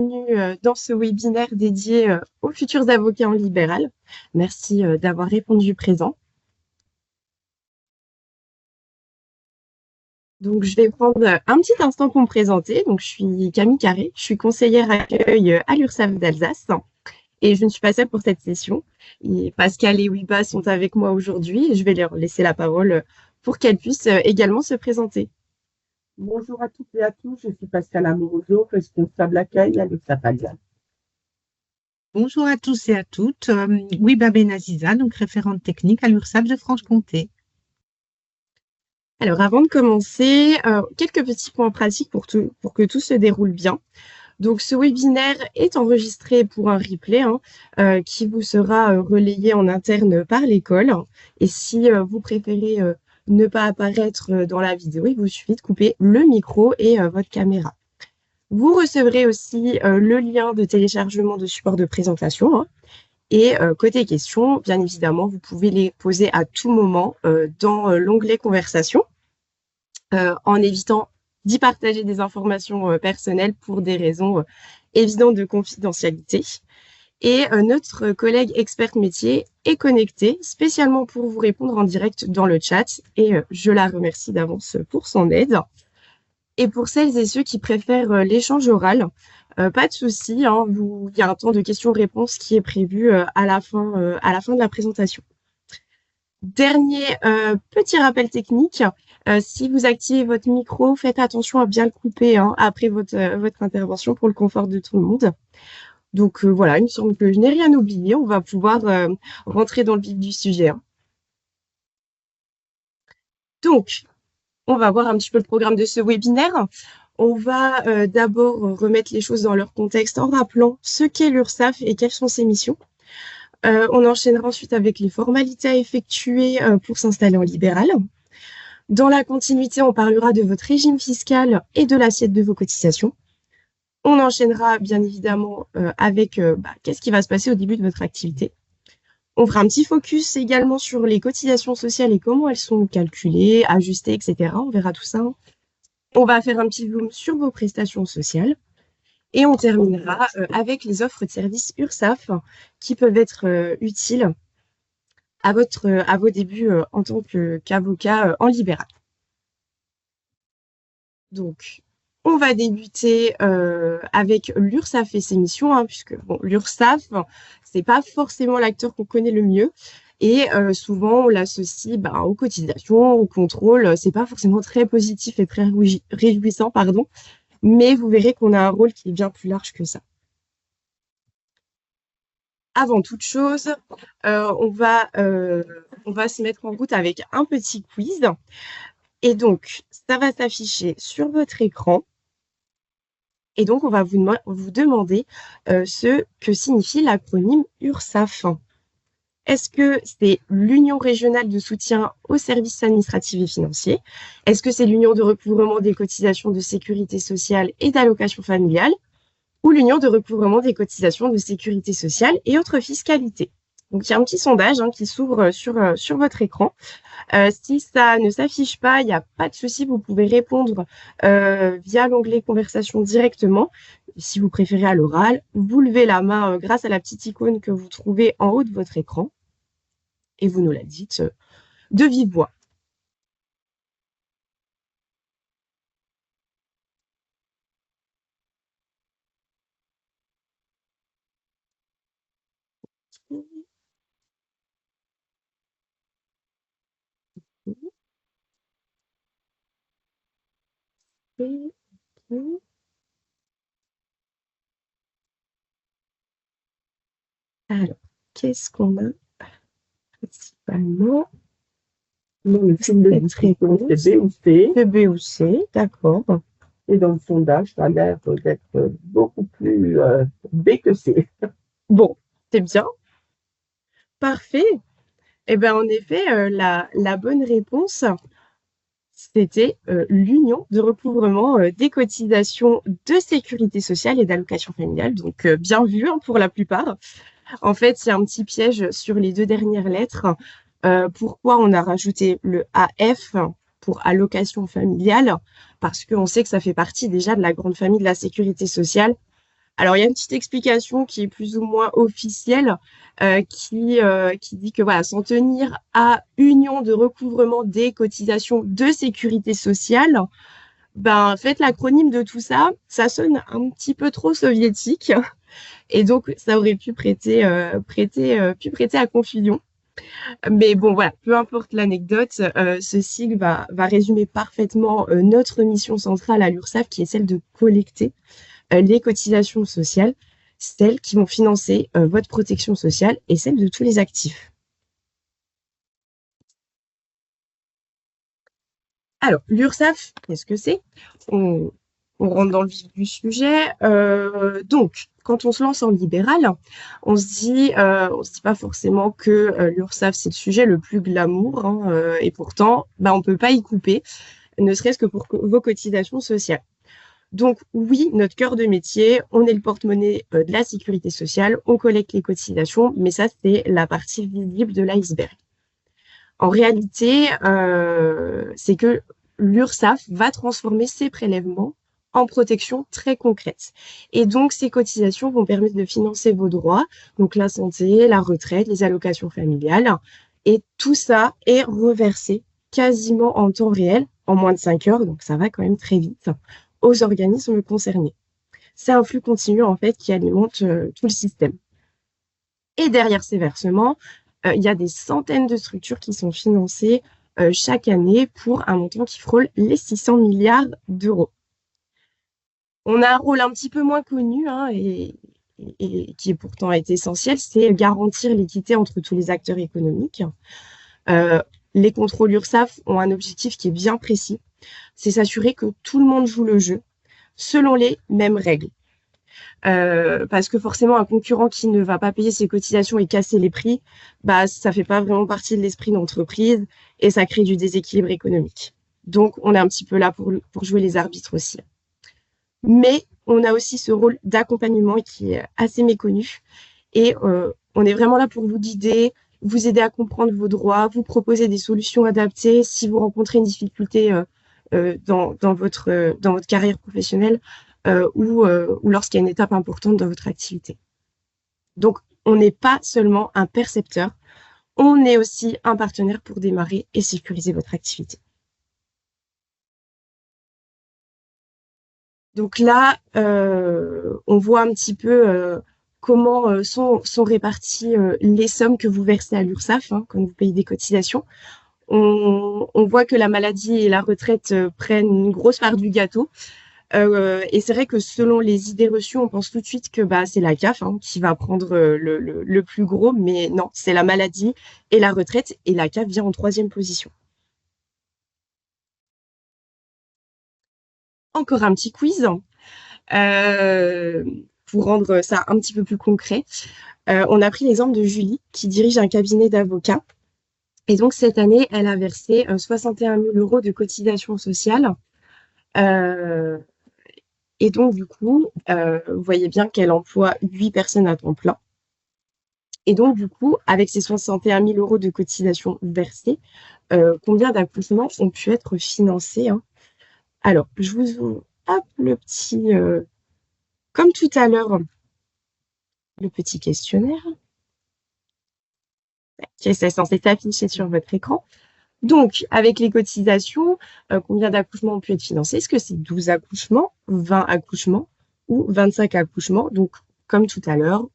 Dans ce webinaire dédié aux futurs avocats en libéral. Merci d'avoir répondu présent. Donc, je vais prendre un petit instant pour me présenter. Donc, je suis Camille Carré, je suis conseillère accueil à l'URSSAF d'Alsace et je ne suis pas seule pour cette session. Et Pascal et Wiba sont avec moi aujourd'hui et je vais leur laisser la parole pour qu'elles puissent également se présenter. Bonjour à toutes et à tous, je suis Pascal Amoroso, responsable accueil à l'URSSAF Alsace. Bonjour à tous et à toutes. Wiba Benaziza, donc référente technique à l'URSSAF de Franche-Comté. Alors, avant de commencer, quelques petits points pratiques pour que tout se déroule bien. Donc, ce webinaire est enregistré pour un replay qui vous sera relayé en interne par l'école. Et si vous préférez ne pas apparaître dans la vidéo, il vous suffit de couper le micro et votre caméra. Vous recevrez aussi le lien de téléchargement de support de présentation. Et côté questions, bien évidemment, vous pouvez les poser à tout moment dans l'onglet conversation en évitant d'y partager des informations personnelles pour des raisons évidentes de confidentialité. Et notre collègue experte métier est connectée spécialement pour vous répondre en direct dans le chat et je la remercie d'avance pour son aide. Et pour celles et ceux qui préfèrent l'échange oral, pas de souci, hein, il y a un temps de questions-réponses qui est prévu à la fin de la présentation. Dernier petit rappel technique, si vous activez votre micro, faites attention à bien le couper après votre intervention pour le confort de tout le monde. Donc voilà, il me semble que je n'ai rien oublié. On va pouvoir rentrer dans le vif du sujet. Donc, on va voir un petit peu le programme de ce webinaire. On va d'abord remettre les choses dans leur contexte en rappelant ce qu'est l'URSSAF et quelles sont ses missions. On enchaînera ensuite avec les formalités à effectuer pour s'installer en libéral. Dans la continuité, on parlera de votre régime fiscal et de l'assiette de vos cotisations. On enchaînera bien évidemment avec qu'est-ce qui va se passer au début de votre activité. On fera un petit focus également sur les cotisations sociales et comment elles sont calculées, ajustées, etc. On verra tout ça. On va faire un petit zoom sur vos prestations sociales. Et on terminera avec les offres de services URSSAF qui peuvent être utiles à vos débuts en tant qu'avocat en libéral. Donc, on va débuter avec l'URSSAF et ses missions, puisque l'URSSAF, c'est pas forcément l'acteur qu'on connaît le mieux. Et souvent, on l'associe aux cotisations, au contrôle. C'est pas forcément très positif et très réjouissant, mais vous verrez qu'on a un rôle qui est bien plus large que ça. Avant toute chose, on va se mettre en route avec un petit quiz. Et donc, ça va s'afficher sur votre écran. Et donc, on va vous demander ce que signifie l'acronyme URSSAF. Est-ce que c'est l'Union régionale de soutien aux services administratifs et financiers? Est-ce que c'est l'Union de recouvrement des cotisations de sécurité sociale et d'allocations familiales? Ou l'Union de recouvrement des cotisations de sécurité sociale et autres fiscalités? Donc, il y a un petit sondage qui s'ouvre sur votre écran. Si ça ne s'affiche pas, il n'y a pas de souci, vous pouvez répondre via l'onglet conversation directement. Si vous préférez à l'oral, vous levez la main grâce à la petite icône que vous trouvez en haut de votre écran et vous nous la dites de vive voix. Alors, qu'est-ce qu'on a principalement? Non, le type de discussion, c'est B ou C. C'est B ou C, d'accord. Et dans le sondage, ça a l'air d'être beaucoup plus B que C. Bon, c'est bien. Parfait. Eh bien, en effet, la bonne réponse, c'était l'Union de recouvrement des cotisations de sécurité sociale et d'allocations familiales. Donc, bien vu pour la plupart. En fait, il y a un petit piège sur les deux dernières lettres. Pourquoi on a rajouté le AF pour allocation familiale? Parce qu'on sait que ça fait partie déjà de la grande famille de la sécurité sociale. Alors, il y a une petite explication qui est plus ou moins officielle, qui dit que voilà, s'en tenir à union de recouvrement des cotisations de sécurité sociale, ben, en fait, l'acronyme de tout ça, ça sonne un petit peu trop soviétique, et donc ça aurait pu prêter à confusion. Mais bon, voilà, peu importe l'anecdote, ce sigle va résumer parfaitement notre mission centrale à l'URSSAF, qui est celle de collecter les cotisations sociales, celles qui vont financer votre protection sociale et celle de tous les actifs. Alors, l'URSSAF, qu'est-ce que c'est? On rentre dans le vif du sujet. Donc, quand on se lance en libéral, on se dit pas forcément que l'URSSAF, c'est le sujet le plus glamour, hein, et pourtant, bah, on peut pas y couper, ne serait-ce que pour vos cotisations sociales. Donc oui, notre cœur de métier, on est le porte-monnaie de la sécurité sociale, on collecte les cotisations, mais ça, c'est la partie visible de l'iceberg. En réalité, c'est que l'URSSAF va transformer ces prélèvements en protection très concrète. Et donc, ces cotisations vont permettre de financer vos droits, donc la santé, la retraite, les allocations familiales. Et tout ça est reversé quasiment en temps réel, en moins de 5 heures, donc ça va quand même très vite, aux organismes concernés. C'est un flux continu, en fait, qui alimente tout le système. Et derrière ces versements, il y a des centaines de structures qui sont financées chaque année pour un montant qui frôle les 600 milliards d'euros. On a un rôle un petit peu moins connu, hein, et qui pourtant est essentiel, c'est garantir l'équité entre tous les acteurs économiques. Euh, les contrôles URSSAF ont un objectif qui est bien précis, c'est s'assurer que tout le monde joue le jeu selon les mêmes règles. Parce que forcément, un concurrent qui ne va pas payer ses cotisations et casser les prix, bah, ça fait pas vraiment partie de l'esprit d'entreprise et ça crée du déséquilibre économique. Donc, on est un petit peu là pour jouer les arbitres aussi. Mais on a aussi ce rôle d'accompagnement qui est assez méconnu et on est vraiment là pour vous guider, vous aider à comprendre vos droits, vous proposer des solutions adaptées si vous rencontrez une difficulté dans votre carrière professionnelle ou lorsqu'il y a une étape importante dans votre activité. Donc, on n'est pas seulement un percepteur, on est aussi un partenaire pour démarrer et sécuriser votre activité. Donc là, on voit un petit peu comment sont réparties les sommes que vous versez à l'URSSAF hein, quand vous payez des cotisations. On voit que la maladie et la retraite prennent une grosse part du gâteau. Et c'est vrai que selon les idées reçues, on pense tout de suite que bah, c'est la CAF hein, qui va prendre le plus gros, mais non, c'est la maladie et la retraite, et la CAF vient en troisième position. Encore un petit quiz euh, pour rendre ça un petit peu plus concret. On a pris l'exemple de Julie qui dirige un cabinet d'avocats. Et donc cette année, elle a versé 61 000 euros de cotisation sociale. Euh, et donc du coup, vous voyez bien qu'elle emploie 8 personnes à temps plein. Et donc, du coup, avec ces 61 000 euros de cotisation versées, combien d'accouchements ont pu être financés hein. Alors, je vous ouvre hop, comme tout à l'heure, le petit questionnaire. Qui est censé s'afficher sur votre écran. Donc, avec les cotisations, combien d'accouchements ont pu être financés? Est-ce que c'est 12 accouchements, 20 accouchements ou 25 accouchements? Donc, comme tout à l'heure,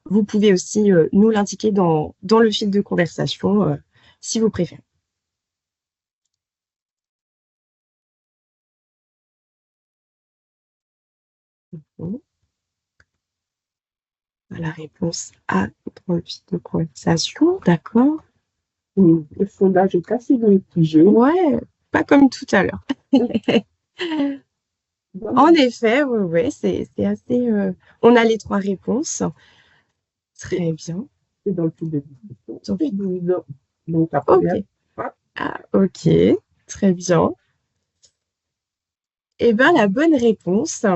vous pouvez aussi nous l'indiquer dans le fil de conversation si vous préférez. Bon. La réponse A dans le fil de conversation, d'accord. Le sondage est assez mitigé. Ouais, pas comme tout à l'heure. En effet, ouais, c'est assez. On a les 3 réponses. Très bien. C'est dans le fil de discussion. Donc, Donc, la première. ok. Ah, ok, très bien. Eh bien, la bonne réponse,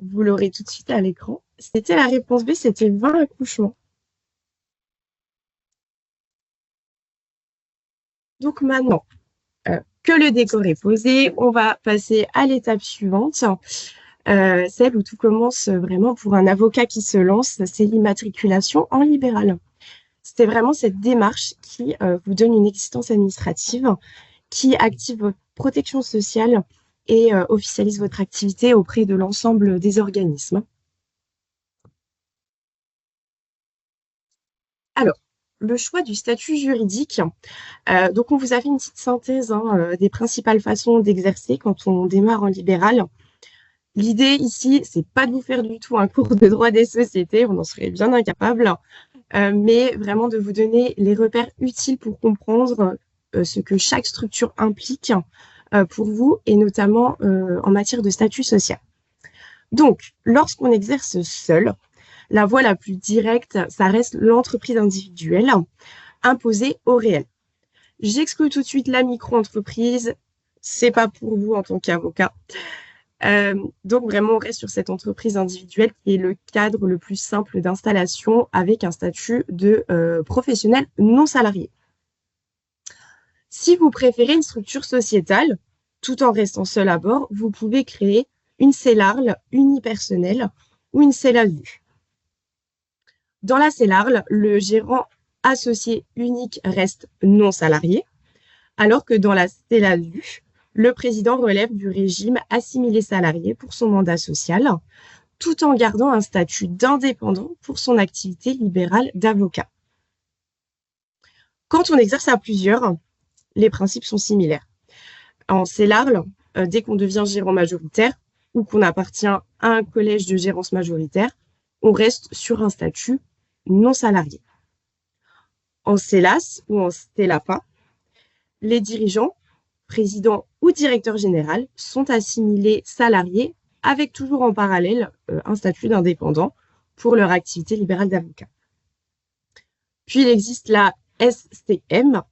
vous l'aurez tout de suite à l'écran, c'était la réponse B, c'était 20 accouchements. Donc maintenant que le décor est posé, on va passer à l'étape suivante. celle où tout commence vraiment pour un avocat qui se lance, c'est l'immatriculation en libéral. C'est vraiment cette démarche qui vous donne une existence administrative, qui active votre protection sociale et officialise votre activité auprès de l'ensemble des organismes. Alors, le choix du statut juridique. Donc, on vous a fait une petite synthèse des principales façons d'exercer quand on démarre en libéral. L'idée ici, c'est pas de vous faire du tout un cours de droit des sociétés, on en serait bien incapable, mais vraiment de vous donner les repères utiles pour comprendre ce que chaque structure implique pour vous, et notamment en matière de statut social. Donc, lorsqu'on exerce seul, la voie la plus directe, ça reste l'entreprise individuelle imposée au réel. J'exclus tout de suite la micro-entreprise, c'est pas pour vous en tant qu'avocat. Donc vraiment, on reste sur cette entreprise individuelle qui est le cadre le plus simple d'installation avec un statut de professionnel non salarié. Si vous préférez une structure sociétale, tout en restant seul à bord, vous pouvez créer une CELARL unipersonnelle ou une CELASU. Dans la CELARL, le gérant associé unique reste non salarié, alors que dans la CELASU, le président relève du régime assimilé salarié pour son mandat social, tout en gardant un statut d'indépendant pour son activité libérale d'avocat. Quand on exerce à plusieurs, les principes sont similaires. En CELARL, dès qu'on devient gérant majoritaire ou qu'on appartient à un collège de gérance majoritaire, on reste sur un statut non salarié. En CELAS ou en CELAFA, les dirigeants, président ou directeur général, sont assimilés salariés avec toujours en parallèle un statut d'indépendant pour leur activité libérale d'avocat. Puis il existe la SCM.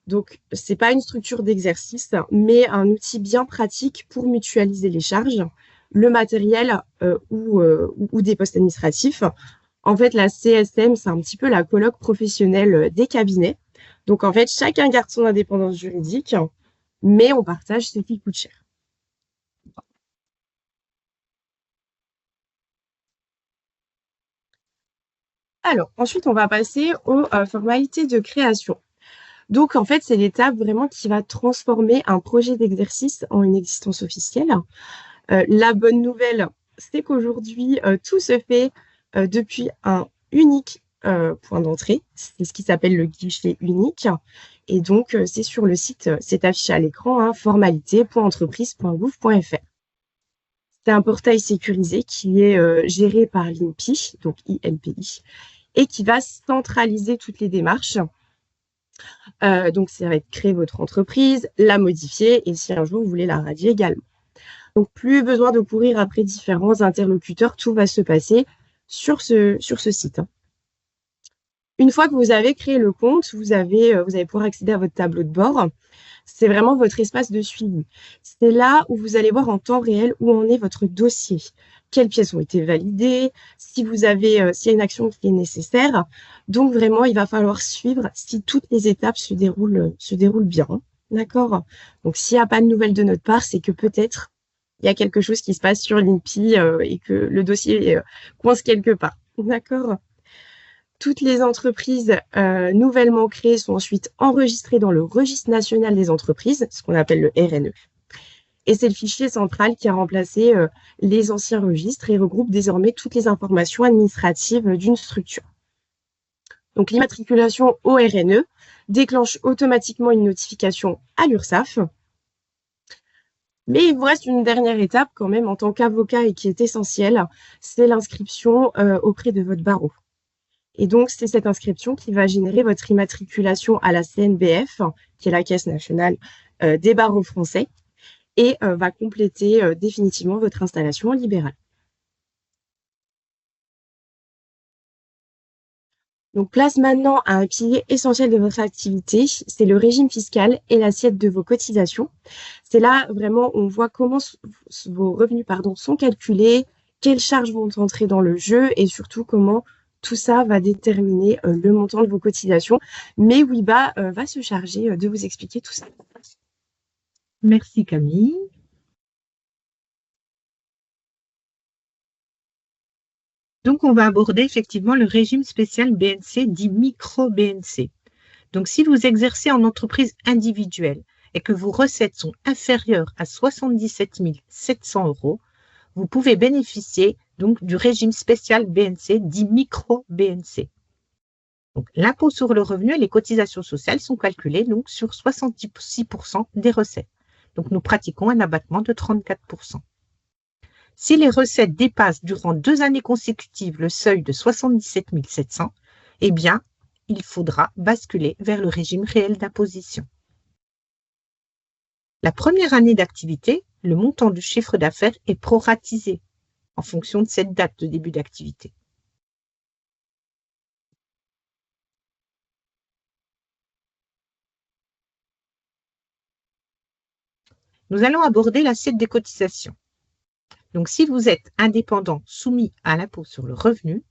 Donc, ce n'est pas une structure d'exercice, mais un outil bien pratique pour mutualiser les charges, le matériel ou des postes administratifs. En fait, la CSM, c'est un petit peu la colloque professionnelle des cabinets. Donc, en fait, chacun garde son indépendance juridique, mais on partage ce qui coûte cher. Alors, ensuite, on va passer aux formalités de création. Donc, en fait, c'est l'étape vraiment qui va transformer un projet d'exercice en une existence officielle. La bonne nouvelle, c'est qu'aujourd'hui, tout se fait depuis un unique point d'entrée. C'est ce qui s'appelle le guichet unique. Et donc, c'est sur le site, c'est affiché à l'écran, formalité.entreprise.gouv.fr. C'est un portail sécurisé qui est géré par l'INPI, donc INPI, et qui va centraliser toutes les démarches. Donc, ça va être créer votre entreprise, la modifier et si un jour vous voulez la radier également. Donc, plus besoin de courir après différents interlocuteurs, tout va se passer sur ce site. Une fois que vous avez créé le compte, vous allez pouvoir accéder à votre tableau de bord. C'est vraiment votre espace de suivi. C'est là où vous allez voir en temps réel où en est votre dossier. Quelles pièces ont été validées, s'il y a une action qui est nécessaire. Donc, vraiment, il va falloir suivre si toutes les étapes se déroulent bien. D'accord? Donc, s'il n'y a pas de nouvelles de notre part, c'est que peut-être il y a quelque chose qui se passe sur l'INPI et que le dossier coince quelque part. D'accord? Toutes les entreprises nouvellement créées sont ensuite enregistrées dans le registre national des entreprises, ce qu'on appelle le RNE. Et c'est le fichier central qui a remplacé les anciens registres et regroupe désormais toutes les informations administratives d'une structure. Donc, l'immatriculation au RNE déclenche automatiquement une notification à l'URSSAF. Mais il vous reste une dernière étape quand même en tant qu'avocat et qui est essentielle, c'est l'inscription auprès de votre barreau. Et donc, c'est cette inscription qui va générer votre immatriculation à la CNBF, qui est la Caisse nationale des barreaux français, et va compléter définitivement votre installation en libéral. Donc, place maintenant à un pilier essentiel de votre activité, c'est le régime fiscal et l'assiette de vos cotisations. C'est là vraiment on voit comment vos revenus sont calculés, quelles charges vont entrer dans le jeu et surtout comment tout ça va déterminer le montant de vos cotisations. Mais WIBA va se charger de vous expliquer tout ça. Merci Camille. Donc, on va aborder effectivement le régime spécial BNC, dit micro-BNC. Donc, si vous exercez en entreprise individuelle et que vos recettes sont inférieures à 77 700 €, vous pouvez bénéficier donc du régime spécial BNC, dit micro-BNC. Donc, l'impôt sur le revenu et les cotisations sociales sont calculées donc, sur 66% des recettes. Donc, nous pratiquons un abattement de 34%. Si les recettes dépassent durant 2 années consécutives le seuil de 77 700, eh bien, il faudra basculer vers le régime réel d'imposition. La première année d'activité, le montant du chiffre d'affaires est proratisé en fonction de cette date de début d'activité. Nous allons aborder l'assiette des cotisations. Donc, si vous êtes indépendant soumis à l'impôt sur le revenu,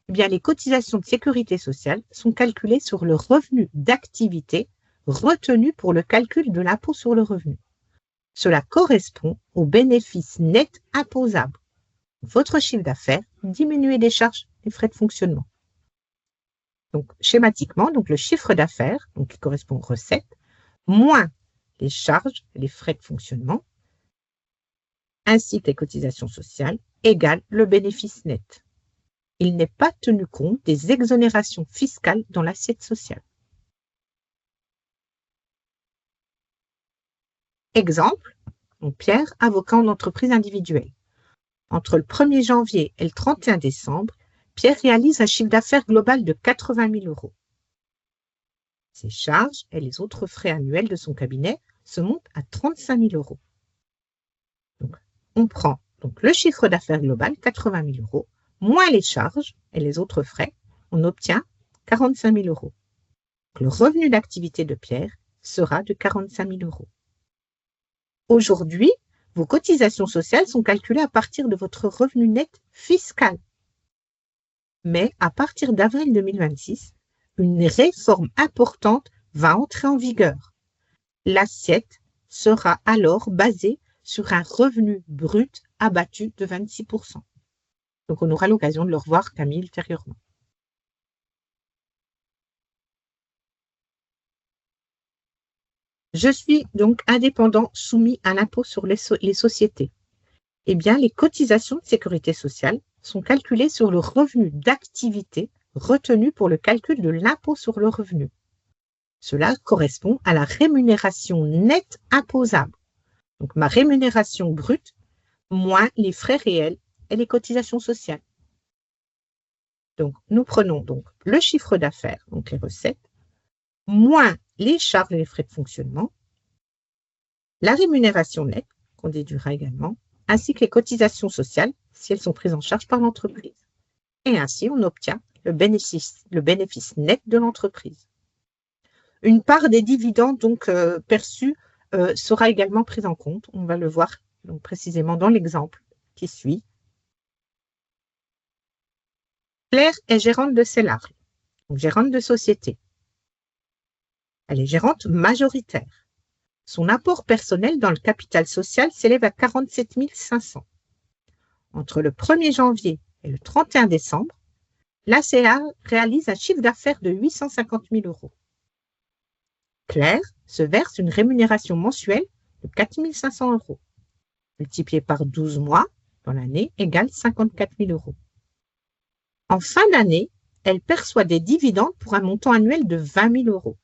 eh bien, les cotisations de sécurité sociale sont calculées sur le revenu d'activité retenu pour le calcul de l'impôt sur le revenu. Cela correspond au bénéfice net imposable. Votre chiffre d'affaires diminué des charges et frais de fonctionnement. Donc, schématiquement, donc le chiffre d'affaires, donc qui correspond aux recettes, moins les charges, les frais de fonctionnement, ainsi que les cotisations sociales, égale le bénéfice net. Il n'est pas tenu compte des exonérations fiscales dans l'assiette sociale. Exemple, Pierre, avocat en entreprise individuelle. Entre le 1er janvier et le 31 décembre, Pierre réalise un chiffre d'affaires global de 80 000 €. Ses charges et les autres frais annuels de son cabinet se montent à 35 000 €. Donc, on prend donc, le chiffre d'affaires global, 80 000 €, moins les charges et les autres frais, on obtient 45 000 €. Donc, le revenu d'activité de Pierre sera de 45 000 €. Aujourd'hui, vos cotisations sociales sont calculées à partir de votre revenu net fiscal. Mais à partir d'avril 2026, une réforme importante va entrer en vigueur. L'assiette sera alors basée sur un revenu brut abattu de 26%. Donc, on aura l'occasion de le revoir, Camille, ultérieurement. Je suis donc indépendant soumis à l'impôt sur les sociétés. Eh bien, les cotisations de sécurité sociale sont calculées sur le revenu d'activité retenu pour le calcul de l'impôt sur le revenu. Cela correspond à la rémunération nette imposable. Donc, ma rémunération brute moins les frais réels et les cotisations sociales. Donc, nous prenons donc le chiffre d'affaires, donc les recettes, moins les charges et les frais de fonctionnement, la rémunération nette, qu'on déduira également, ainsi que les cotisations sociales, si elles sont prises en charge par l'entreprise. Et ainsi, on obtient le bénéfice net de l'entreprise. Une part des dividendes donc perçus sera également prise en compte. On va le voir donc, précisément dans l'exemple qui suit. Claire est gérante de Célari, donc gérante de société. Elle est gérante majoritaire. Son apport personnel dans le capital social s'élève à 47 500. Entre le 1er janvier et le 31 décembre, l'ACA réalise un chiffre d'affaires de 850 000 €. Claire se verse une rémunération mensuelle de 4 500 €, multipliée par 12 mois dans l'année égale 54 000 €. En fin d'année, elle perçoit des dividendes pour un montant annuel de 20 000 €.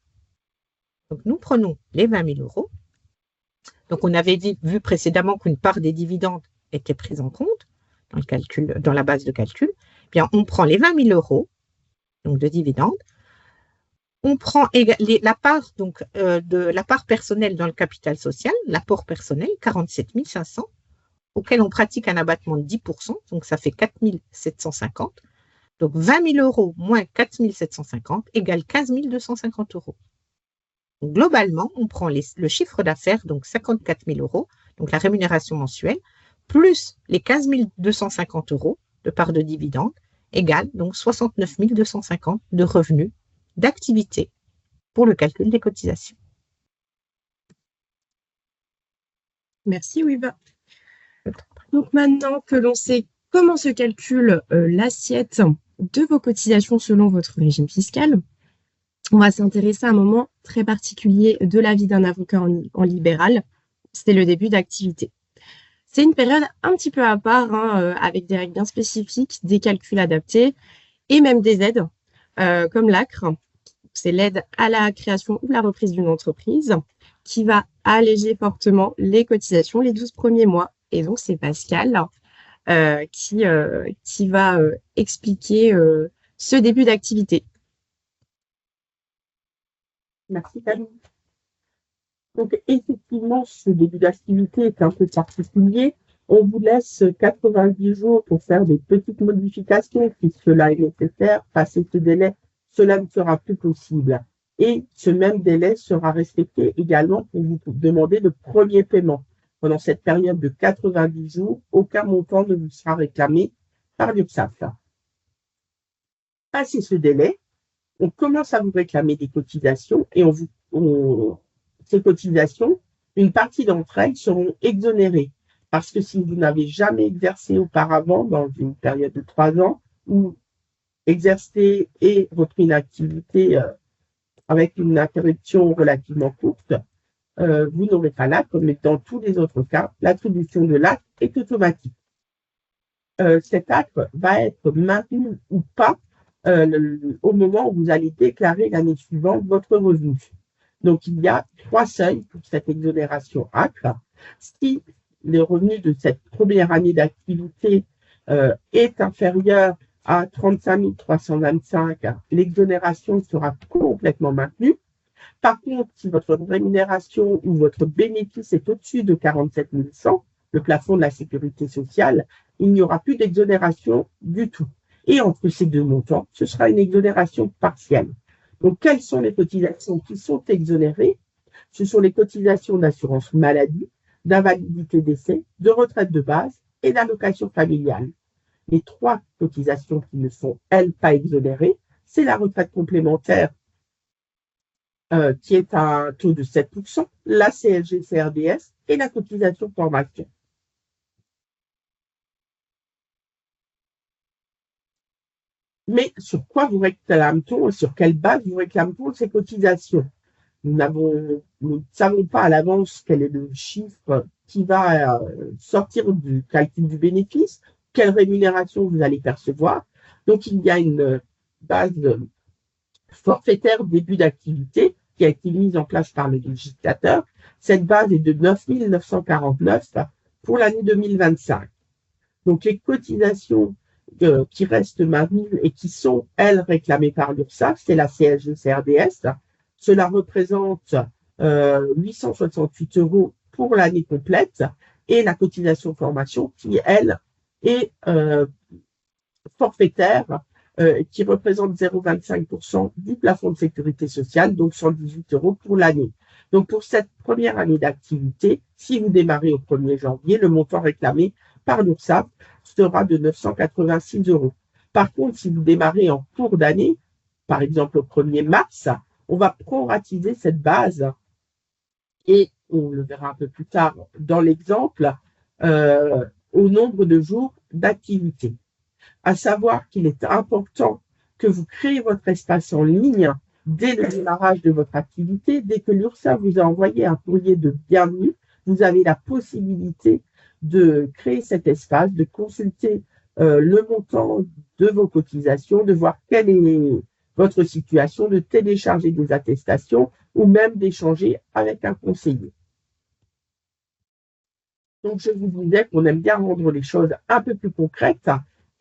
Donc, nous prenons les 20 000 €. Donc, on avait vu précédemment qu'une part des dividendes était prise en compte dans, le calcul, dans la base de calcul. Eh bien, on prend les 20 000 € donc de dividendes. On prend la part, donc, de la part personnelle dans le capital social, l'apport personnel, 47 500, auquel on pratique un abattement de 10%, donc ça fait 4 750. Donc, 20 000 € moins 4 750 égale 15 250 €. Donc, globalement, on prend le chiffre d'affaires, donc 54 000 €, donc la rémunération mensuelle, plus les 15 250 € de part de dividende, égale donc 69 250 de revenus d'activité pour le calcul des cotisations. Merci, Wiba. Donc, maintenant que l'on sait comment se calcule l'assiette de vos cotisations selon votre régime fiscal? On va s'intéresser à un moment très particulier de la vie d'un avocat en libéral. C'est le début d'activité. C'est une période un petit peu à part, hein, avec des règles bien spécifiques, des calculs adaptés et même des aides, comme l'ACRE. C'est l'aide à la création ou la reprise d'une entreprise qui va alléger fortement les cotisations les 12 premiers mois. Et donc, c'est Pascal qui va expliquer ce début d'activité. Merci Camille. Donc effectivement, ce début d'activité est un peu particulier. On vous laisse 90 jours pour faire des petites modifications si cela est nécessaire. Passé ce délai, cela ne sera plus possible. Et ce même délai sera respecté également pour vous demander le premier paiement. Pendant cette période de 90 jours, aucun montant ne vous sera réclamé par l'URSSAF. Passé ce délai, on commence à vous réclamer des cotisations et ces cotisations, une partie d'entre elles seront exonérées. Parce que si vous n'avez jamais exercé auparavant dans une période de 3 ans ou exercé et repris une activité avec une interruption relativement courte, vous n'aurez pas l'ACRE, comme dans tous les autres cas, l'attribution de l'ACRE est automatique. Cet ACRE va être maintenu ou pas au moment où vous allez déclarer l'année suivante votre revenu. Donc, il y a 3 seuils pour cette exonération ACRE. Si le revenu de cette première année d'activité est inférieur à 35 325, l'exonération sera complètement maintenue. Par contre, si votre rémunération ou votre bénéfice est au-dessus de 47 100, le plafond de la sécurité sociale, il n'y aura plus d'exonération du tout. Et entre ces deux montants, ce sera une exonération partielle. Donc, quelles sont les cotisations qui sont exonérées? Ce sont les cotisations d'assurance maladie, d'invalidité décès, de retraite de base et d'allocation familiale. Les 3 cotisations qui ne sont, elles, pas exonérées, c'est la retraite complémentaire qui est à un taux de 7%, la CSG-CRDS et la cotisation formation. Mais sur quoi vous réclame-t-on, sur quelle base vous réclame-t-on ces cotisations? Nous ne savons pas à l'avance quel est le chiffre qui va sortir du calcul du bénéfice, quelle rémunération vous allez percevoir. Donc, il y a une base forfaitaire début d'activité qui a été mise en place par le législateur. Cette base est de 9 949 pour l'année 2025. Donc, les cotisations qui restent maintenues et qui sont, elles, réclamées par l'URSSAF, c'est la CSG-CRDS. Cela représente 868 € pour l'année complète et la cotisation formation qui, elle, est forfaitaire, qui représente 0,25% du plafond de sécurité sociale, donc 118 € pour l'année. Donc, pour cette première année d'activité, si vous démarrez au 1er janvier, le montant réclamé par l'URSSAF sera de 986 €. Par contre, si vous démarrez en cours d'année, par exemple au 1er mars, on va proratiser cette base et on le verra un peu plus tard dans l'exemple au nombre de jours d'activité. À savoir qu'il est important que vous créez votre espace en ligne dès le démarrage de votre activité. Dès que l'URSSAF vous a envoyé un courrier de bienvenue, vous avez la possibilité de créer cet espace, de consulter le montant de vos cotisations, de voir quelle est votre situation, de télécharger des attestations ou même d'échanger avec un conseiller. Donc, je vous disais qu'on aime bien rendre les choses un peu plus concrètes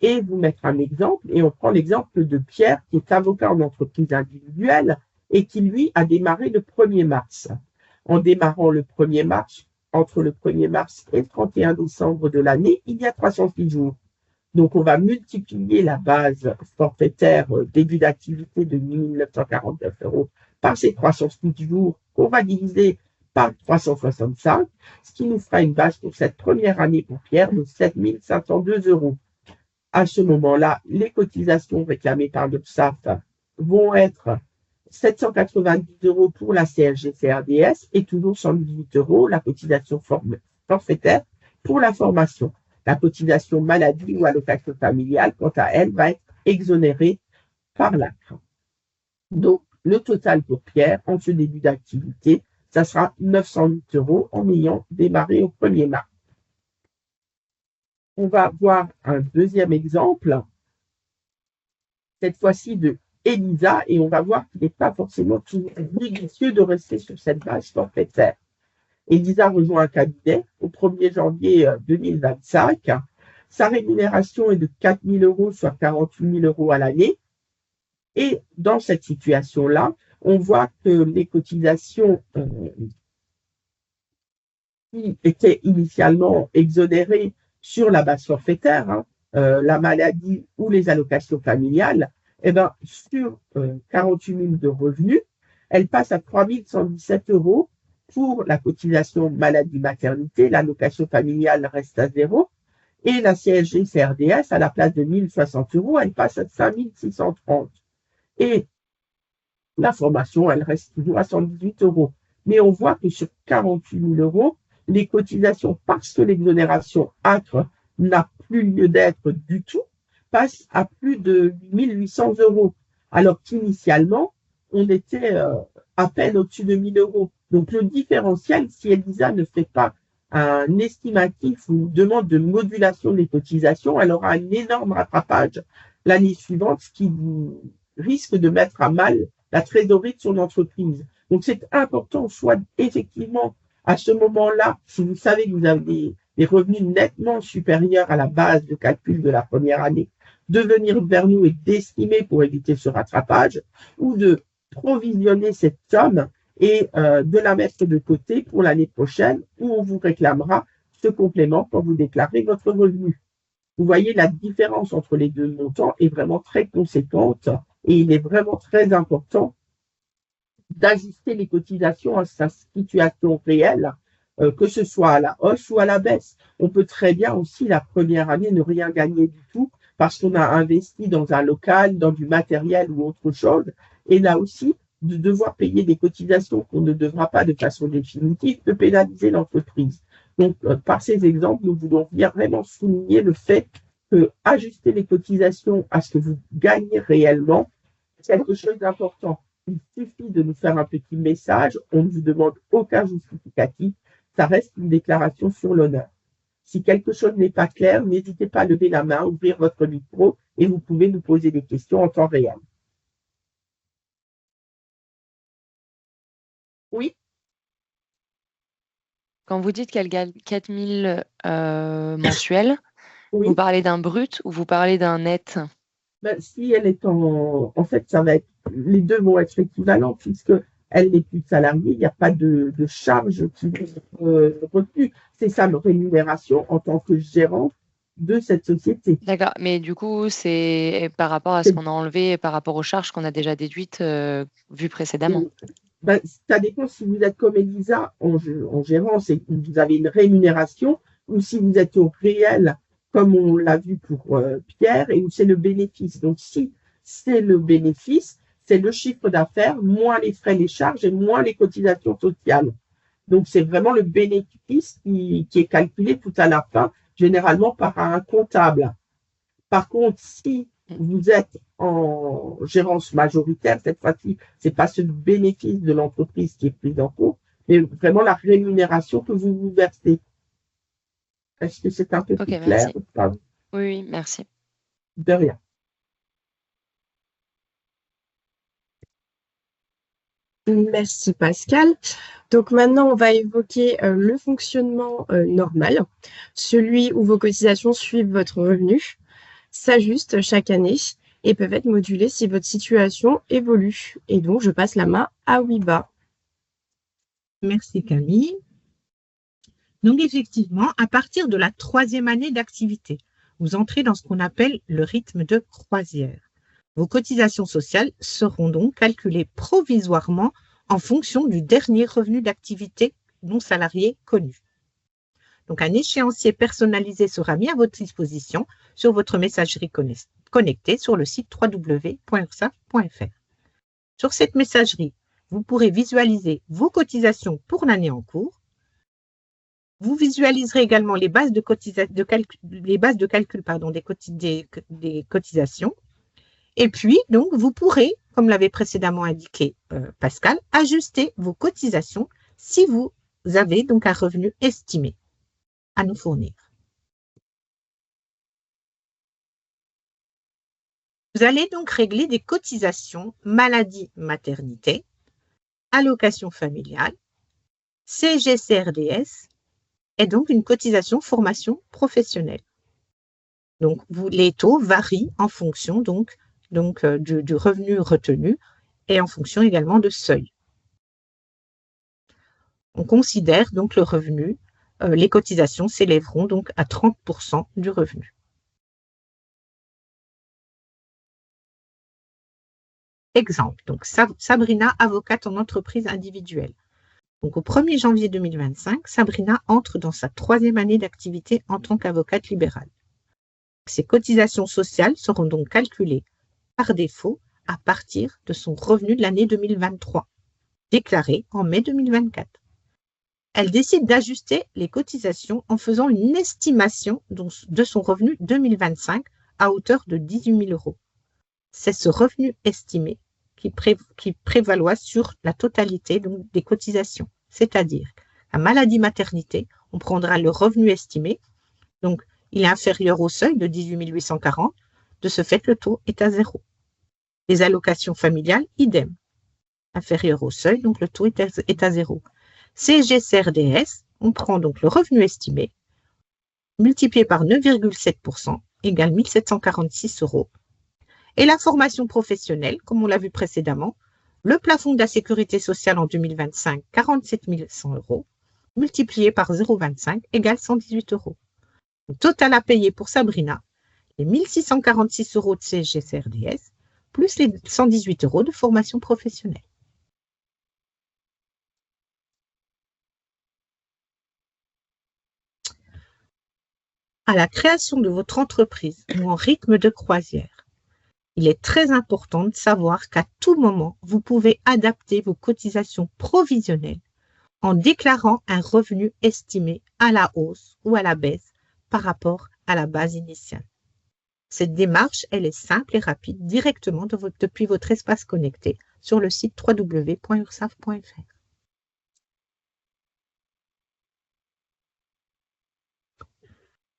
et vous mettre un exemple. Et on prend l'exemple de Pierre, qui est avocat en entreprise individuelle et qui, lui, a démarré le 1er mars. En démarrant le 1er mars, entre le 1er mars et le 31 décembre de l'année, il y a 306 jours. Donc, on va multiplier la base forfaitaire début d'activité de 8 949 € par ces 306 jours qu'on va diviser par 365, ce qui nous fera une base pour cette première année pour Pierre de 7 502 €. À ce moment-là, les cotisations réclamées par l'URSSAF vont être 790 € pour la CSG-CRDS et toujours 118 € la cotisation forfaitaire pour la formation. La cotisation maladie ou allocation familiale, quant à elle, va être exonérée par l'ACRE. Donc, le total pour Pierre, en ce début d'activité, ça sera 908 € en ayant démarré au 1er mars. On va voir un deuxième exemple, cette fois-ci de Elisa, et on va voir qu'il n'est pas forcément toujours judicieux de rester sur cette base forfaitaire. Elisa rejoint un cabinet au 1er janvier 2025. Sa rémunération est de 4 000 €, soit 48 000 € à l'année. Et dans cette situation-là, on voit que les cotisations qui étaient initialement exonérées sur la base forfaitaire, la maladie ou les allocations familiales, eh ben, sur 48 000 de revenus, elle passe à 3 117 € pour la cotisation maladie-maternité, l'allocation familiale reste à 0, et la CSG-CRDS, à la place de 1 060 €, elle passe à 5 630 €. Et la formation, elle reste toujours à 118 €. Mais on voit que sur 48 000 €, les cotisations, parce que l'exonération ACRE n'a plus lieu d'être du tout, passent à plus de 1 800 €, alors qu'initialement, on était à peine au-dessus de 1 000 €. Donc, le différentiel, si Elisa ne fait pas un estimatif ou une demande de modulation des cotisations, elle aura un énorme rattrapage l'année suivante, ce qui risque de mettre à mal la trésorerie de son entreprise. Donc, c'est important, soit effectivement, à ce moment-là, si vous savez que vous avez des revenus nettement supérieurs à la base de calcul de la première année, de venir vers nous et d'estimer pour éviter ce rattrapage, ou de provisionner cette somme et de la mettre de côté pour l'année prochaine, où on vous réclamera ce complément quand vous déclarez votre revenu. Vous voyez, la différence entre les deux montants est vraiment très conséquente et il est vraiment très important d'ajuster les cotisations à sa situation réelle, que ce soit à la hausse ou à la baisse. On peut très bien aussi la première année ne rien gagner du tout parce qu'on a investi dans un local, dans du matériel ou autre chose. Et là aussi, de devoir payer des cotisations qu'on ne devra pas de façon définitive peut pénaliser l'entreprise. Donc, par ces exemples, nous voulons vraiment souligner le fait que ajuster les cotisations à ce que vous gagnez réellement, c'est quelque chose d'important. Il suffit de nous faire un petit message, on ne vous demande aucun justificatif, ça reste une déclaration sur l'honneur. Si quelque chose n'est pas clair, n'hésitez pas à lever la main, ouvrir votre micro et vous pouvez nous poser des questions en temps réel. Oui? Quand vous dites qu'elle gagne 4 000 mensuels, Oui. vous parlez d'un brut ou vous parlez d'un net? Ben, si elle est en fait, ça va être, les deux vont être équivalents puisque elle n'est plus salariée, il n'y a pas de charge qui va être retenue. C'est sa rémunération en tant que gérante de cette société. D'accord, mais du coup, c'est par rapport à ce qu'on a enlevé et par rapport aux charges qu'on a déjà déduites vues précédemment. Ben, ça dépend si vous êtes comme Elisa en gérance et que vous avez une rémunération ou si vous êtes au réel comme on l'a vu pour Pierre et où c'est le bénéfice. Donc, si c'est le bénéfice, c'est le chiffre d'affaires, moins les frais, les charges et moins les cotisations sociales. Donc, c'est vraiment le bénéfice qui est calculé tout à la fin, généralement par un comptable. Par contre, si vous êtes en gérance majoritaire, cette fois-ci, c'est pas ce bénéfice de l'entreprise qui est pris en compte, mais vraiment la rémunération que vous vous versez. Est-ce que c'est un peu plus clair? Oui, merci. De rien. Merci Pascal. Donc maintenant, on va évoquer le fonctionnement normal, celui où vos cotisations suivent votre revenu, s'ajustent chaque année et peuvent être modulées si votre situation évolue. Et donc, je passe la main à Wiba. Merci Camille. Donc effectivement, à partir de la 3e année d'activité, vous entrez dans ce qu'on appelle le rythme de croisière. Vos cotisations sociales seront donc calculées provisoirement en fonction du dernier revenu d'activité non salarié connu. Donc un échéancier personnalisé sera mis à votre disposition sur votre messagerie connectée sur le site www.ursaf.fr. Sur cette messagerie, vous pourrez visualiser vos cotisations pour l'année en cours. Vous visualiserez également les bases de calcul des cotisations. Et puis, donc, vous pourrez, comme l'avait précédemment indiqué Pascal, ajuster vos cotisations si vous avez donc un revenu estimé à nous fournir. Vous allez donc régler des cotisations maladie, maternité, allocation familiale, CGCRDS et donc une cotisation formation professionnelle. Donc, les taux varient en fonction du revenu retenu et en fonction également de seuil. On considère donc le revenu, les cotisations s'élèveront donc à 30% du revenu. Exemple, donc Sabrina, avocate en entreprise individuelle. Donc au 1er janvier 2025, Sabrina entre dans sa 3e année d'activité en tant qu'avocate libérale. Ses cotisations sociales seront donc calculées par défaut à partir de son revenu de l'année 2023, déclaré en mai 2024. Elle décide d'ajuster les cotisations en faisant une estimation de son revenu 2025 à hauteur de 18 000 €. C'est ce revenu estimé qui prévaloir sur la totalité donc, des cotisations. C'est-à-dire, la maladie-maternité, on prendra le revenu estimé, donc il est inférieur au seuil de 18 840, de ce fait, le taux est à 0. Les allocations familiales, idem, inférieur au seuil, donc le taux est à 0. CGCRDS, on prend donc le revenu estimé, multiplié par 9,7%, égale 1 746 €. Et la formation professionnelle, comme on l'a vu précédemment, le plafond de la sécurité sociale en 2025, 47 100 €, multiplié par 0,25 égale 118 €. Le total à payer pour Sabrina, les 1 646 € de CGCRDS, plus les 118 € de formation professionnelle. À la création de votre entreprise ou en rythme de croisière, il est très important de savoir qu'à tout moment, vous pouvez adapter vos cotisations provisionnelles en déclarant un revenu estimé à la hausse ou à la baisse par rapport à la base initiale. Cette démarche, elle est simple et rapide directement depuis votre espace connecté sur le site www.ursaf.fr.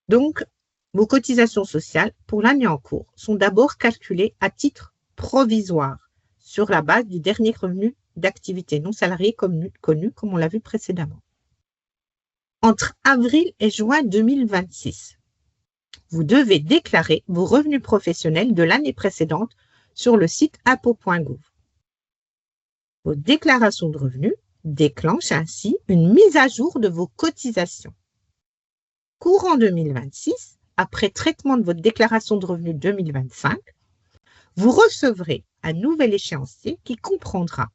Donc, vos cotisations sociales pour l'année en cours sont d'abord calculées à titre provisoire sur la base du dernier revenu d'activité non salariée connu comme on l'a vu précédemment. Entre avril et juin 2026, vous devez déclarer vos revenus professionnels de l'année précédente sur le site impôts.gouv. Vos déclarations de revenus déclenchent ainsi une mise à jour de vos cotisations. Courant 2026, après traitement de votre déclaration de revenus 2025, vous recevrez un nouvel échéancier qui comprendra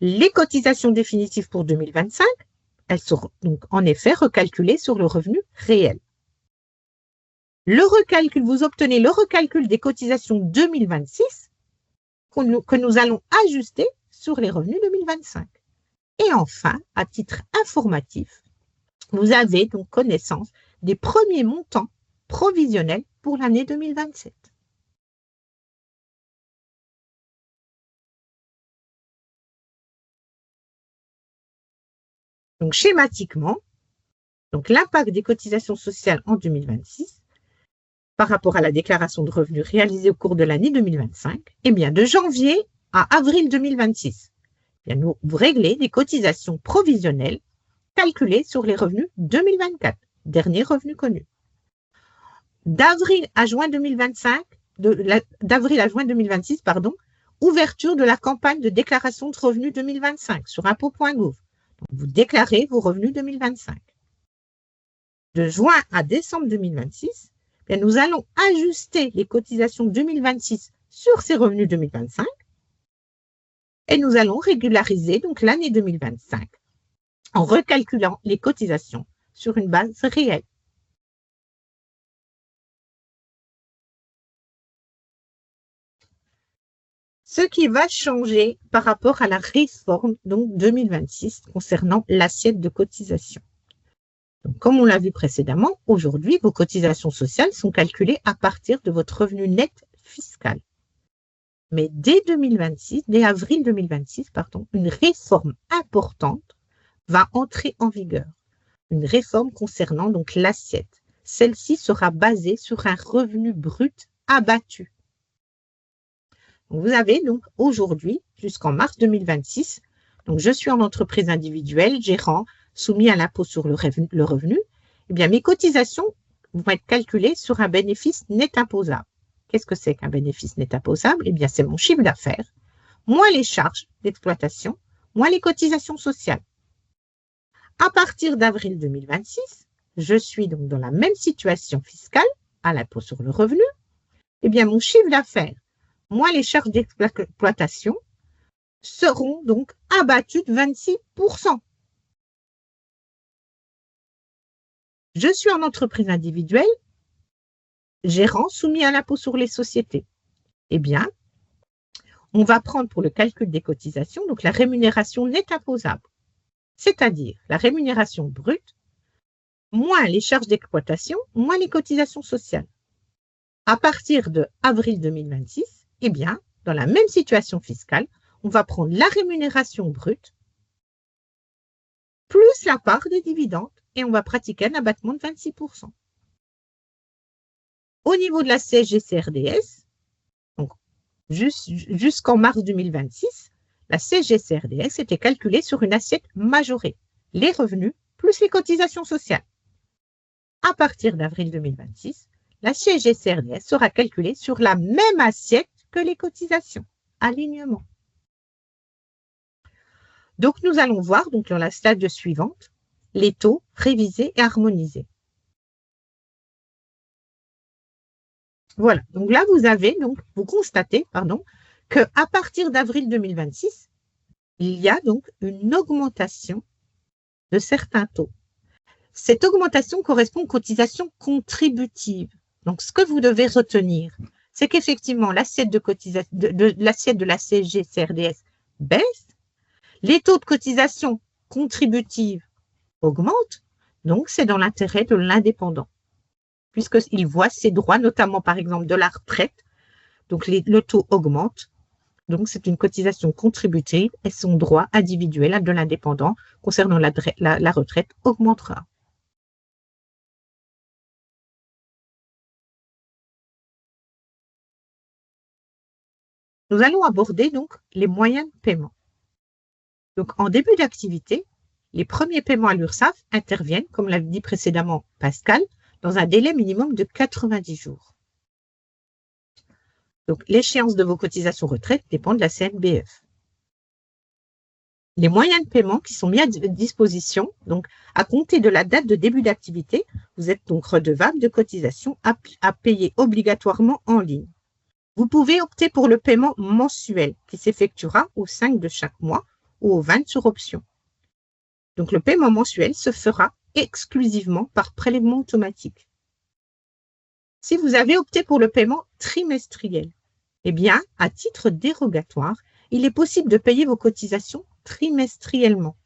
les cotisations définitives pour 2025. Elles seront donc en effet recalculées sur le revenu réel. Vous obtenez le recalcul des cotisations 2026 que nous allons ajuster sur les revenus 2025. Et enfin, à titre informatif, vous avez donc connaissance des premiers montants provisionnels pour l'année 2027. Donc schématiquement, l'impact des cotisations sociales en 2026 par rapport à la déclaration de revenus réalisée au cours de l'année 2025, eh bien de janvier à avril 2026, eh bien, vous réglez des cotisations provisionnelles calculées sur les revenus 2024, dernier revenu connu. D'avril à juin 2026, ouverture de la campagne de déclaration de revenus 2025 sur impôts.gouv. Vous déclarez vos revenus 2025. De juin à décembre 2026, bien, nous allons ajuster les cotisations 2026 sur ces revenus 2025 et nous allons régulariser donc l'année 2025 en recalculant les cotisations sur une base réelle. Ce qui va changer par rapport à la réforme donc 2026 concernant l'assiette de cotisation. Donc, comme on l'a vu précédemment, aujourd'hui, vos cotisations sociales sont calculées à partir de votre revenu net fiscal. Mais dès avril 2026, une réforme importante va entrer en vigueur. Une réforme concernant donc l'assiette. Celle-ci sera basée sur un revenu brut abattu. Vous avez donc aujourd'hui, jusqu'en mars 2026, donc je suis en entreprise individuelle, gérant, soumis à l'impôt sur le revenu, eh bien mes cotisations vont être calculées sur un bénéfice net imposable. Qu'est-ce que c'est qu'un bénéfice net imposable? Eh bien c'est mon chiffre d'affaires, moins les charges d'exploitation, moins les cotisations sociales. À partir d'avril 2026, je suis donc dans la même situation fiscale, à l'impôt sur le revenu, eh bien mon chiffre d'affaires, moins les charges d'exploitation, seront donc abattus de 26%. Je suis en entreprise individuelle, gérant soumis à l'impôt sur les sociétés. Eh bien, on va prendre pour le calcul des cotisations donc la rémunération nette imposable, c'est-à-dire la rémunération brute, moins les charges d'exploitation, moins les cotisations sociales. À partir de avril 2026, eh bien, dans la même situation fiscale, on va prendre la rémunération brute plus la part des dividendes et on va pratiquer un abattement de 26%. Au niveau de la CSG-CRDS, donc jusqu'en mars 2026, la CSG-CRDS était calculée sur une assiette majorée, les revenus plus les cotisations sociales. À partir d'avril 2026, la CSG-CRDS sera calculée sur la même assiette que les cotisations. Alignement. Donc, nous allons voir donc dans la slide suivante les taux révisés et harmonisés. Voilà. Donc là, vous constatez, qu'à partir d'avril 2026, il y a donc une augmentation de certains taux. Cette augmentation correspond aux cotisations contributives. Donc, ce que vous devez retenir, c'est qu'effectivement, l'assiette de la CSG-CRDS baisse, les taux de cotisation contributive augmentent, donc c'est dans l'intérêt de l'indépendant, puisqu'il voit ses droits, notamment par exemple de la retraite, donc le taux augmente, donc c'est une cotisation contributive et son droit individuel de l'indépendant concernant la retraite augmentera. Nous allons aborder donc les moyens de paiement. Donc, en début d'activité, les premiers paiements à l'URSSAF interviennent, comme l'a dit précédemment Pascal, dans un délai minimum de 90 jours. Donc, l'échéance de vos cotisations retraite dépend de la CNBF. Les moyens de paiement qui sont mis à disposition, donc à compter de la date de début d'activité, vous êtes donc redevable de cotisations à payer obligatoirement en ligne. Vous pouvez opter pour le paiement mensuel qui s'effectuera au 5 de chaque mois ou au 20 sur option. Donc, le paiement mensuel se fera exclusivement par prélèvement automatique. Si vous avez opté pour le paiement trimestriel, eh bien, à titre dérogatoire, il est possible de payer vos cotisations trimestriellement.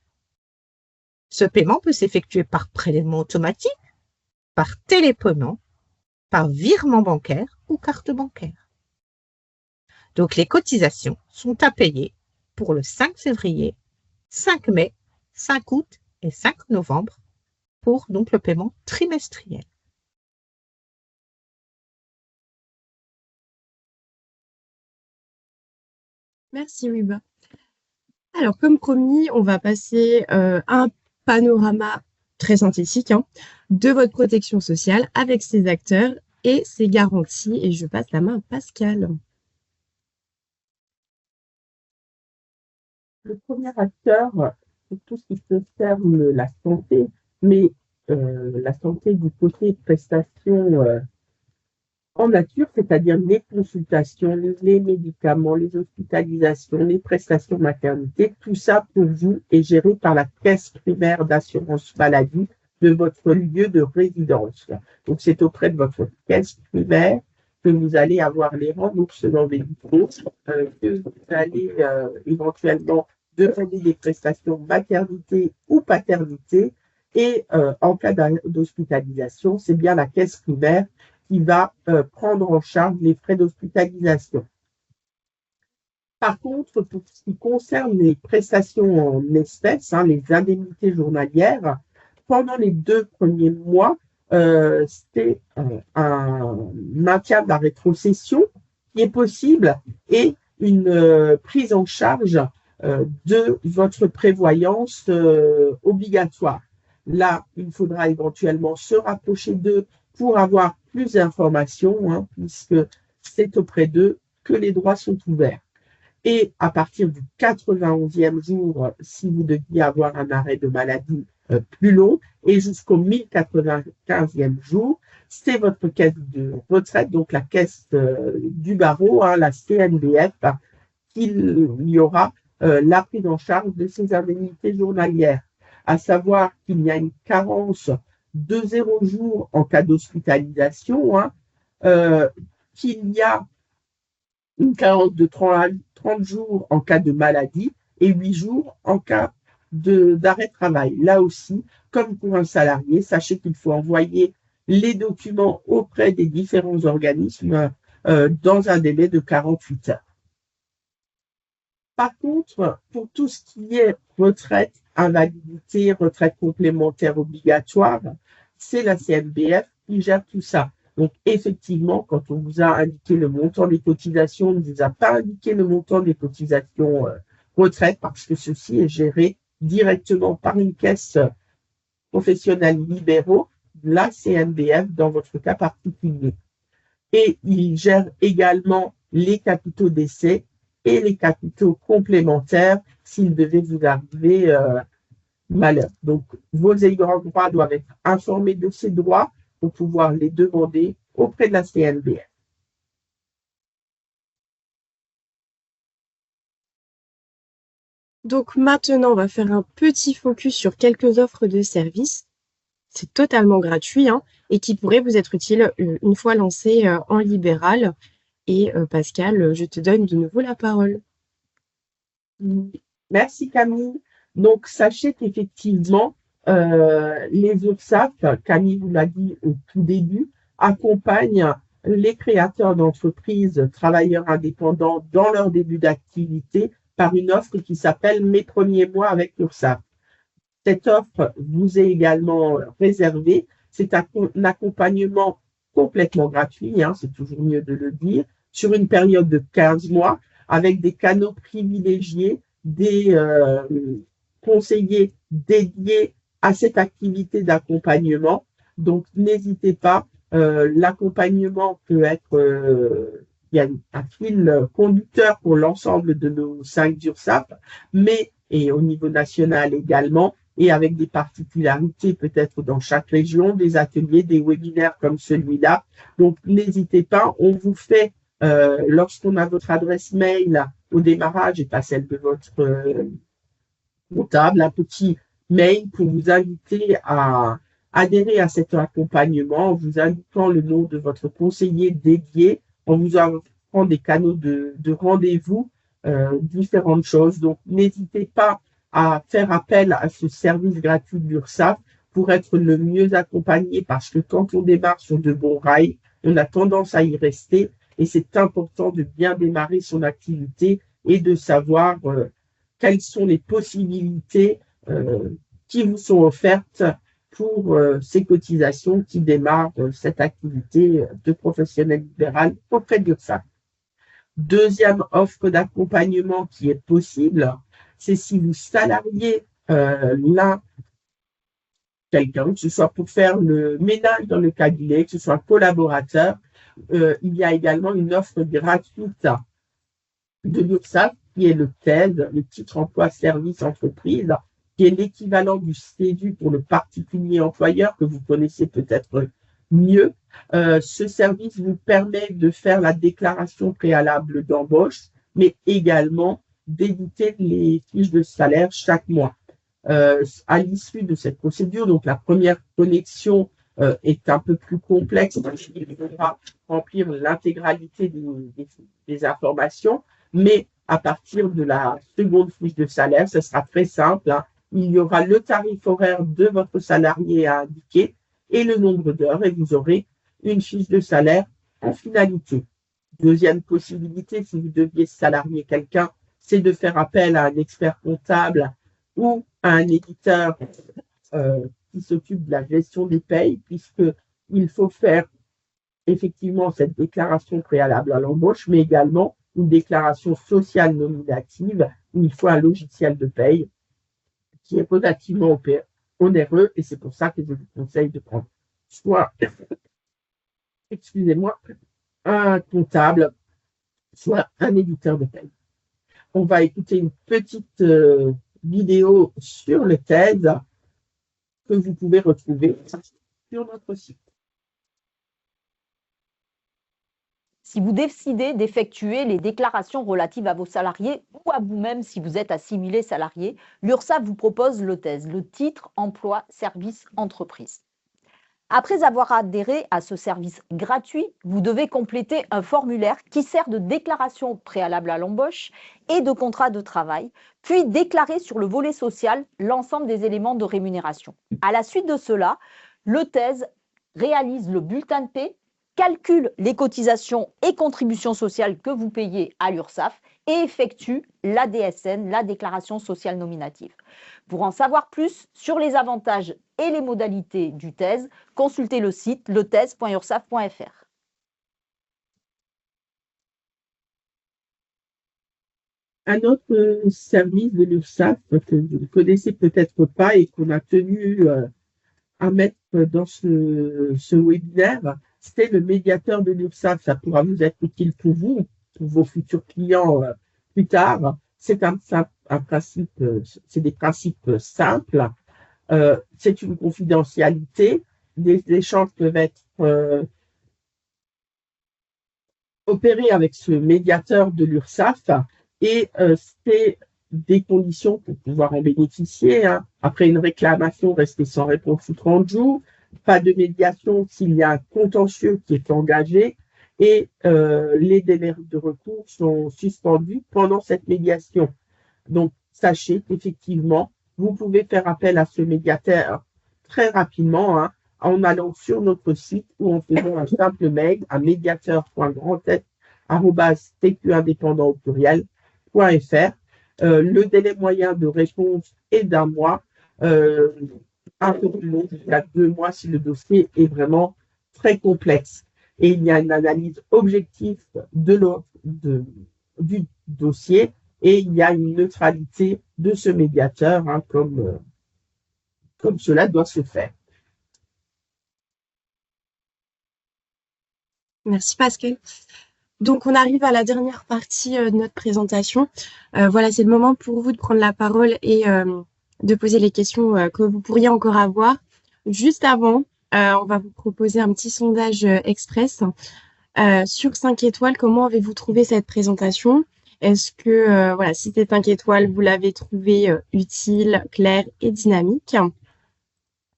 Ce paiement peut s'effectuer par prélèvement automatique, par télépaiement, par virement bancaire ou carte bancaire. Donc, les cotisations sont à payer pour le 5 février, 5 mai, 5 août et 5 novembre pour donc le paiement trimestriel. Merci Wiba. Alors, comme promis, on va passer à un panorama très synthétique de votre protection sociale avec ses acteurs et ses garanties. Et je passe la main à Pascal. Le premier acteur, c'est tout ce qui concerne la santé, mais la santé du côté prestations en nature, c'est-à-dire les consultations, les médicaments, les hospitalisations, les prestations maternité, tout ça pour vous est géré par la caisse primaire d'assurance maladie de votre lieu de résidence. Donc, c'est auprès de votre caisse primaire que vous allez avoir les remboursements médicaux, que vous allez éventuellement demander des prestations maternité ou paternité Et en cas d'hospitalisation, c'est bien la caisse primaire qui va prendre en charge les frais d'hospitalisation. Par contre, pour ce qui concerne les prestations en espèces, les indemnités journalières, pendant les 2 premiers mois, c'est un maintien de la rétrocession qui est possible et une prise en charge de votre prévoyance obligatoire. Là, il faudra éventuellement se rapprocher d'eux pour avoir plus d'informations, puisque c'est auprès d'eux que les droits sont ouverts. Et à partir du 91e jour, si vous deviez avoir un arrêt de maladie plus long, et jusqu'au 1095e jour, c'est votre caisse de retraite, donc la caisse du barreau, la CNBF, qu'il y aura la prise en charge de ces indemnités journalières. À savoir qu'il y a une carence de 0 jours en cas d'hospitalisation, qu'il y a une carence de 30 jours en cas de maladie et 8 jours en cas d'arrêt de travail. Là aussi, comme pour un salarié, sachez qu'il faut envoyer les documents auprès des différents organismes dans un délai de 48 heures. Par contre, pour tout ce qui est retraite, invalidité, retraite complémentaire obligatoire, c'est la CNBF qui gère tout ça. Donc, effectivement, quand on vous a indiqué le montant des cotisations, on ne vous a pas indiqué le montant des cotisations retraite parce que ceci est géré directement par une caisse professionnelle libéraux, la CNBF dans votre cas particulier. Et il gère également les capitaux d'essai et les capitaux complémentaires s'il devait vous arriver malheur. Donc, vos ayants droit doivent être informés de ces droits pour pouvoir les demander auprès de la CNBF. Donc maintenant, on va faire un petit focus sur quelques offres de services. C'est totalement gratuit et qui pourrait vous être utile une fois lancé en libéral. Et Pascal, je te donne de nouveau la parole. Merci Camille. Donc, sachez qu'effectivement, les URSSAF, Camille vous l'a dit au tout début, accompagnent les créateurs d'entreprises, travailleurs indépendants dans leur début d'activité par une offre qui s'appelle Mes premiers mois avec URSSAF. Cette offre vous est également réservée. C'est un accompagnement complètement gratuit, c'est toujours mieux de le dire, sur une période de 15 mois avec des canaux privilégiés, des conseillers dédiés à cette activité d'accompagnement. Donc, n'hésitez pas. L'accompagnement peut être, il y a un fil conducteur pour l'ensemble de nos 5 URSSAF, mais et au niveau national également, et avec des particularités peut-être dans chaque région, des ateliers, des webinaires comme celui-là. Donc, n'hésitez pas. On vous fait, lorsqu'on a votre adresse mail au démarrage et pas celle de votre comptable, un petit mail pour vous inviter à adhérer à cet accompagnement en vous indiquant le nom de votre conseiller dédié, en vous offrant des canaux de rendez-vous, différentes choses. Donc, n'hésitez pas à faire appel à ce service gratuit de l'URSSAF pour être le mieux accompagné parce que quand on démarre sur de bons rails, on a tendance à y rester et c'est important de bien démarrer son activité et de savoir quelles sont les possibilités qui vous sont offertes pour ces cotisations qui démarrent cette activité de professionnel libéral auprès de l'URSSAF. Deuxième offre d'accompagnement qui est possible, c'est si vous salariez quelqu'un, que ce soit pour faire le ménage dans le cabinet, que ce soit un collaborateur, il y a également une offre gratuite de l'URSSAF qui est le TED, le titre emploi service entreprise, qui est l'équivalent du CESU pour le particulier employeur que vous connaissez peut-être mieux. Ce service vous permet de faire la déclaration préalable d'embauche, mais également d'éditer les fiches de salaire chaque mois. À l'issue de cette procédure, donc la première connexion est un peu plus complexe, il faudra remplir l'intégralité des informations, mais à partir de la seconde fiche de salaire, ce sera très simple. il y aura le tarif horaire de votre salarié à indiquer et le nombre d'heures et vous aurez une fiche de salaire en finalité. Deuxième possibilité, si vous deviez salarier quelqu'un, c'est de faire appel à un expert comptable ou à un éditeur qui s'occupe de la gestion des payes, puisqu'il faut faire effectivement cette déclaration préalable à l'embauche, mais également une déclaration sociale nominative où il faut un logiciel de paye qui est relativement onéreux et c'est pour ça que je vous conseille de prendre soit, excusez-moi, un comptable, soit un éditeur de paye. On va écouter une petite vidéo sur le TES que vous pouvez retrouver sur notre site. Si vous décidez d'effectuer les déclarations relatives à vos salariés ou à vous-même si vous êtes assimilé salarié, l'URSSAF vous propose le TES, le titre emploi service entreprise. Après avoir adhéré à ce service gratuit, vous devez compléter un formulaire qui sert de déclaration préalable à l'embauche et de contrat de travail, puis déclarer sur le volet social l'ensemble des éléments de rémunération. À la suite de cela, le TES réalise le bulletin de paie, calcule les cotisations et contributions sociales que vous payez à l'URSSAF et effectue la DSN, la déclaration sociale nominative. Pour en savoir plus sur les avantages et les modalités du TES, consultez le site letes.ursaf.fr. Un autre service de l'URSSAF que vous ne connaissez peut-être pas et qu'on a tenu à mettre dans ce webinaire, c'est le médiateur de l'URSSAF. Ça pourra vous être utile pour vous, pour vos futurs clients plus tard. C'est c'est des principes simples. C'est une confidentialité. Les échanges peuvent être opérés avec ce médiateur de l'URSSAF et c'est des conditions pour pouvoir en bénéficier. Après une réclamation, rester sans réponse sous 30 jours. Pas de médiation s'il y a un contentieux qui est engagé et les délais de recours sont suspendus pendant cette médiation. Donc, sachez qu'effectivement, vous pouvez faire appel à ce médiateur très rapidement en allant sur notre site ou en faisant un simple mail à médiateur.grandtête@tqindépendant au pluriel.fr. Le délai moyen de réponse est d'1 mois. Un peu plus long, jusqu'à 2 mois si le dossier est vraiment très complexe. Et il y a une analyse objective du dossier et il y a une neutralité de ce médiateur, comme cela doit se faire. Merci Pascal. Donc, on arrive à la dernière partie de notre présentation. Voilà, c'est le moment pour vous de prendre la parole et de poser les questions que vous pourriez encore avoir. Juste avant, on va vous proposer un petit sondage express. Sur 5 étoiles, comment avez-vous trouvé cette présentation? Est-ce que, voilà, si c'est 5 étoiles, vous l'avez trouvé utile, claire et dynamique?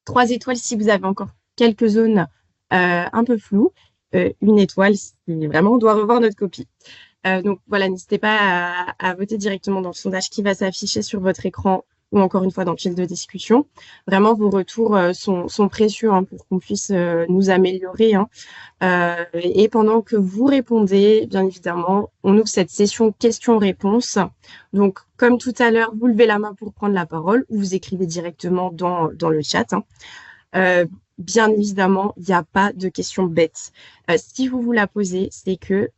3 étoiles si vous avez encore quelques zones un peu floues. 1 étoile si vraiment on doit revoir notre copie. Donc voilà, n'hésitez pas à voter directement dans le sondage qui va s'afficher sur votre écran ou encore une fois dans le fil de discussion. Vraiment, vos retours sont précieux pour qu'on puisse nous améliorer. Et pendant que vous répondez, bien évidemment, on ouvre cette session questions-réponses. Donc, comme tout à l'heure, vous levez la main pour prendre la parole ou vous écrivez directement dans le chat. Bien évidemment, il n'y a pas de questions bêtes. Si vous la posez, c'est que,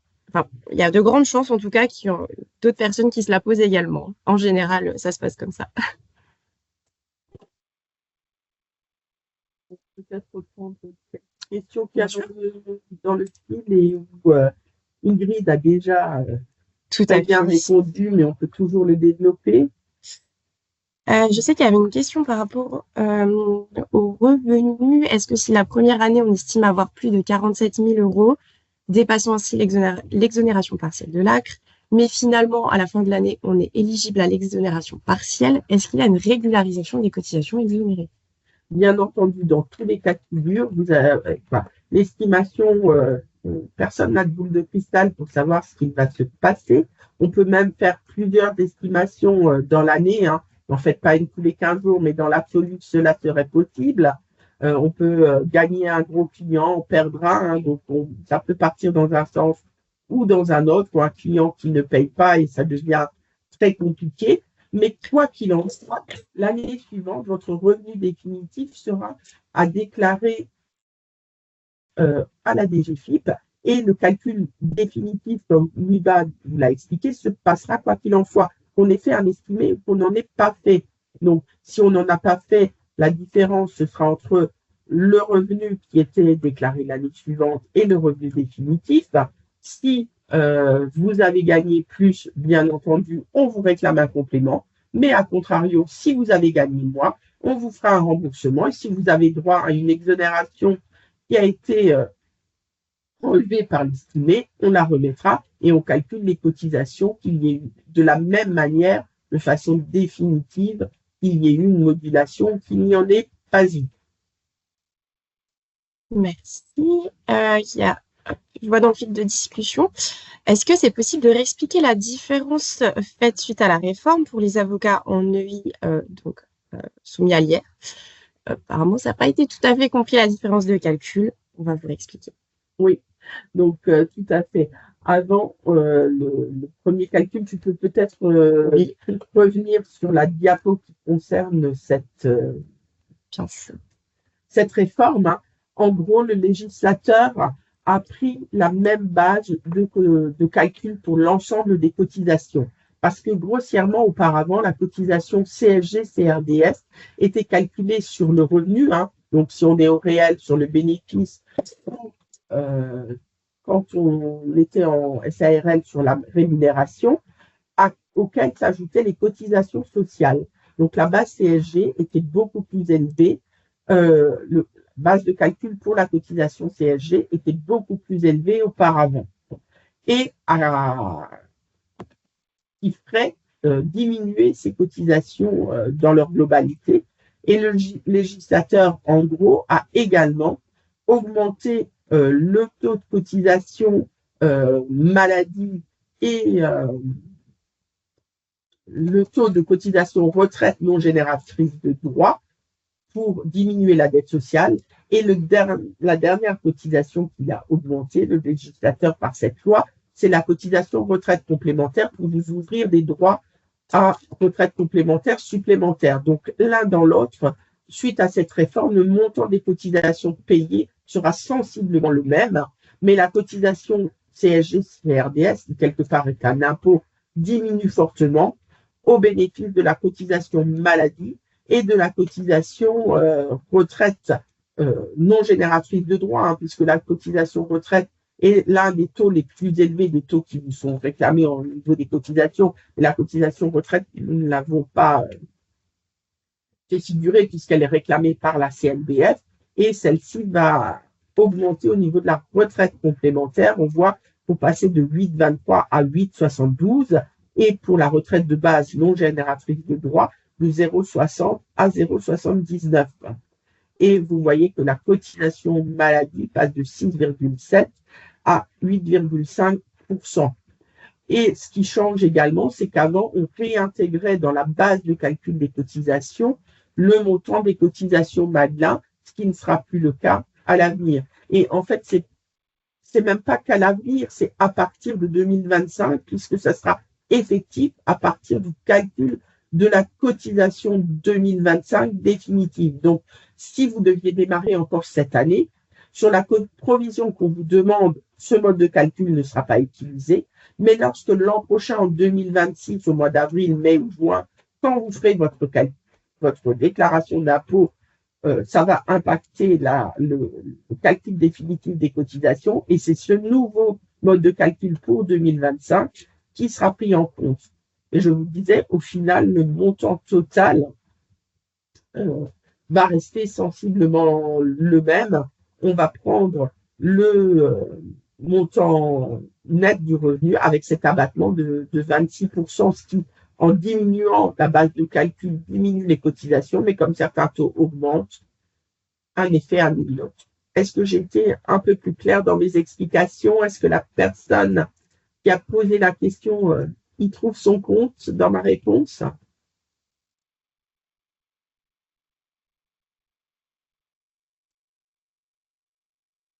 il y a de grandes chances en tout cas qu'il y a d'autres personnes qui se la posent également. En général, ça se passe comme ça. Peut-être reprendre cette question qu'il y a dans le fil et où Ingrid a déjà tout à bien répondu, mais on peut toujours le développer. Je sais qu'il y avait une question par rapport aux revenus. Est-ce que si la première année, on estime avoir plus de 47 000 €, dépassant ainsi l'exonération partielle de l'ACRE, mais finalement, à la fin de l'année, on est éligible à l'exonération partielle, est-ce qu'il y a une régularisation des cotisations exonérées? Bien entendu, dans tous les cas de figure, vous avez l'estimation, personne n'a de boule de cristal pour savoir ce qui va se passer. On peut même faire plusieurs estimations dans l'année. n'en faites pas une tous les 15 jours, mais dans l'absolu, cela serait possible. On peut gagner un gros client, on perdra, hein, donc ça peut partir dans un sens ou dans un autre, ou un client qui ne paye pas et ça devient très compliqué. Mais quoi qu'il en soit, l'année suivante, votre revenu définitif sera à déclarer à la DGFiP et le calcul définitif, comme Nuba vous l'a expliqué, se passera quoi qu'il en soit. Qu'on ait fait un estimé ou qu'on n'en ait pas fait. Donc, si on n'en a pas fait, la différence, ce sera entre le revenu qui était déclaré l'année suivante et le revenu définitif. Si vous avez gagné plus, bien entendu, on vous réclame un complément. Mais à contrario, si vous avez gagné moins, on vous fera un remboursement. Et si vous avez droit à une exonération qui a été relevée par l'estimé, on la remettra et on calcule les cotisations qu'il y ait eu de la même manière, de façon définitive, qu'il y ait eu une modulation, qu'il n'y en ait pas eu. Merci. Je vois dans le fil de discussion. Est-ce que c'est possible de réexpliquer la différence faite suite à la réforme pour les avocats en EI soumis à l'IR? Apparemment, ça n'a pas été tout à fait compris la différence de calcul. On va vous réexpliquer. Oui, donc tout à fait. Avant le premier calcul, tu peux peut-être revenir sur la diapo qui concerne cette réforme. Hein. En gros, le législateur a pris la même base de calcul pour l'ensemble des cotisations. Parce que grossièrement, auparavant, la cotisation CSG-CRDS était calculée sur le revenu. Hein. Donc, si on est au réel, sur le bénéfice, quand on était en SARL sur la rémunération, auquel s'ajoutaient les cotisations sociales. Donc, la base CSG était beaucoup plus élevée. La base de calcul pour la cotisation CSG était beaucoup plus élevée auparavant. Et qui ferait diminuer ces cotisations dans leur globalité. Et le législateur, en gros, a également augmenté le taux de cotisation maladie et le taux de cotisation retraite non génératrice de droits pour diminuer la dette sociale. Et la dernière cotisation qu'il a augmentée, le législateur, par cette loi, c'est la cotisation retraite complémentaire pour vous ouvrir des droits à retraite complémentaire supplémentaire. Donc, l'un dans l'autre, suite à cette réforme, le montant des cotisations payées sera sensiblement le même, mais la cotisation CSG-CRDS, qui quelque part est un impôt, diminue fortement au bénéfice de la cotisation maladie et de la cotisation retraite non génératrice de droits, hein, puisque la cotisation retraite est l'un des taux les plus élevés des taux qui vous sont réclamés au niveau des cotisations. Et la cotisation retraite, nous ne l'avons pas fait figurer puisqu'elle est réclamée par la CNBF et celle-ci va augmenter au niveau de la retraite complémentaire. On voit pour passer de 8,23 à 8,72 et pour la retraite de base non génératrice de droits de 0,60 à 0,79. Et vous voyez que la cotisation maladie passe de 6,7 à 8,5%. Et ce qui change également, c'est qu'avant, on réintégrait dans la base de calcul des cotisations le montant des cotisations Madelin, ce qui ne sera plus le cas à l'avenir. Et en fait, c'est même pas qu'à l'avenir, c'est à partir de 2025, puisque ça sera effectif à partir du calcul de la cotisation 2025 définitive. Donc, si vous deviez démarrer encore cette année, sur la provision qu'on vous demande, ce mode de calcul ne sera pas utilisé. Mais lorsque l'an prochain, en 2026, au mois d'avril, mai ou juin, quand vous ferez votre déclaration d'impôt, ça va impacter le calcul définitif des cotisations et c'est ce nouveau mode de calcul pour 2025 qui sera pris en compte. Et je vous disais, au final, le montant total va rester sensiblement le même. On va prendre le montant net du revenu avec cet abattement de 26%, ce qui, en diminuant la base de calcul, diminue les cotisations, mais comme certains taux augmentent, un effet annule l'autre. Est-ce que j'ai été un peu plus clair dans mes explications? Est-ce que la personne qui a posé la question y trouve son compte dans ma réponse?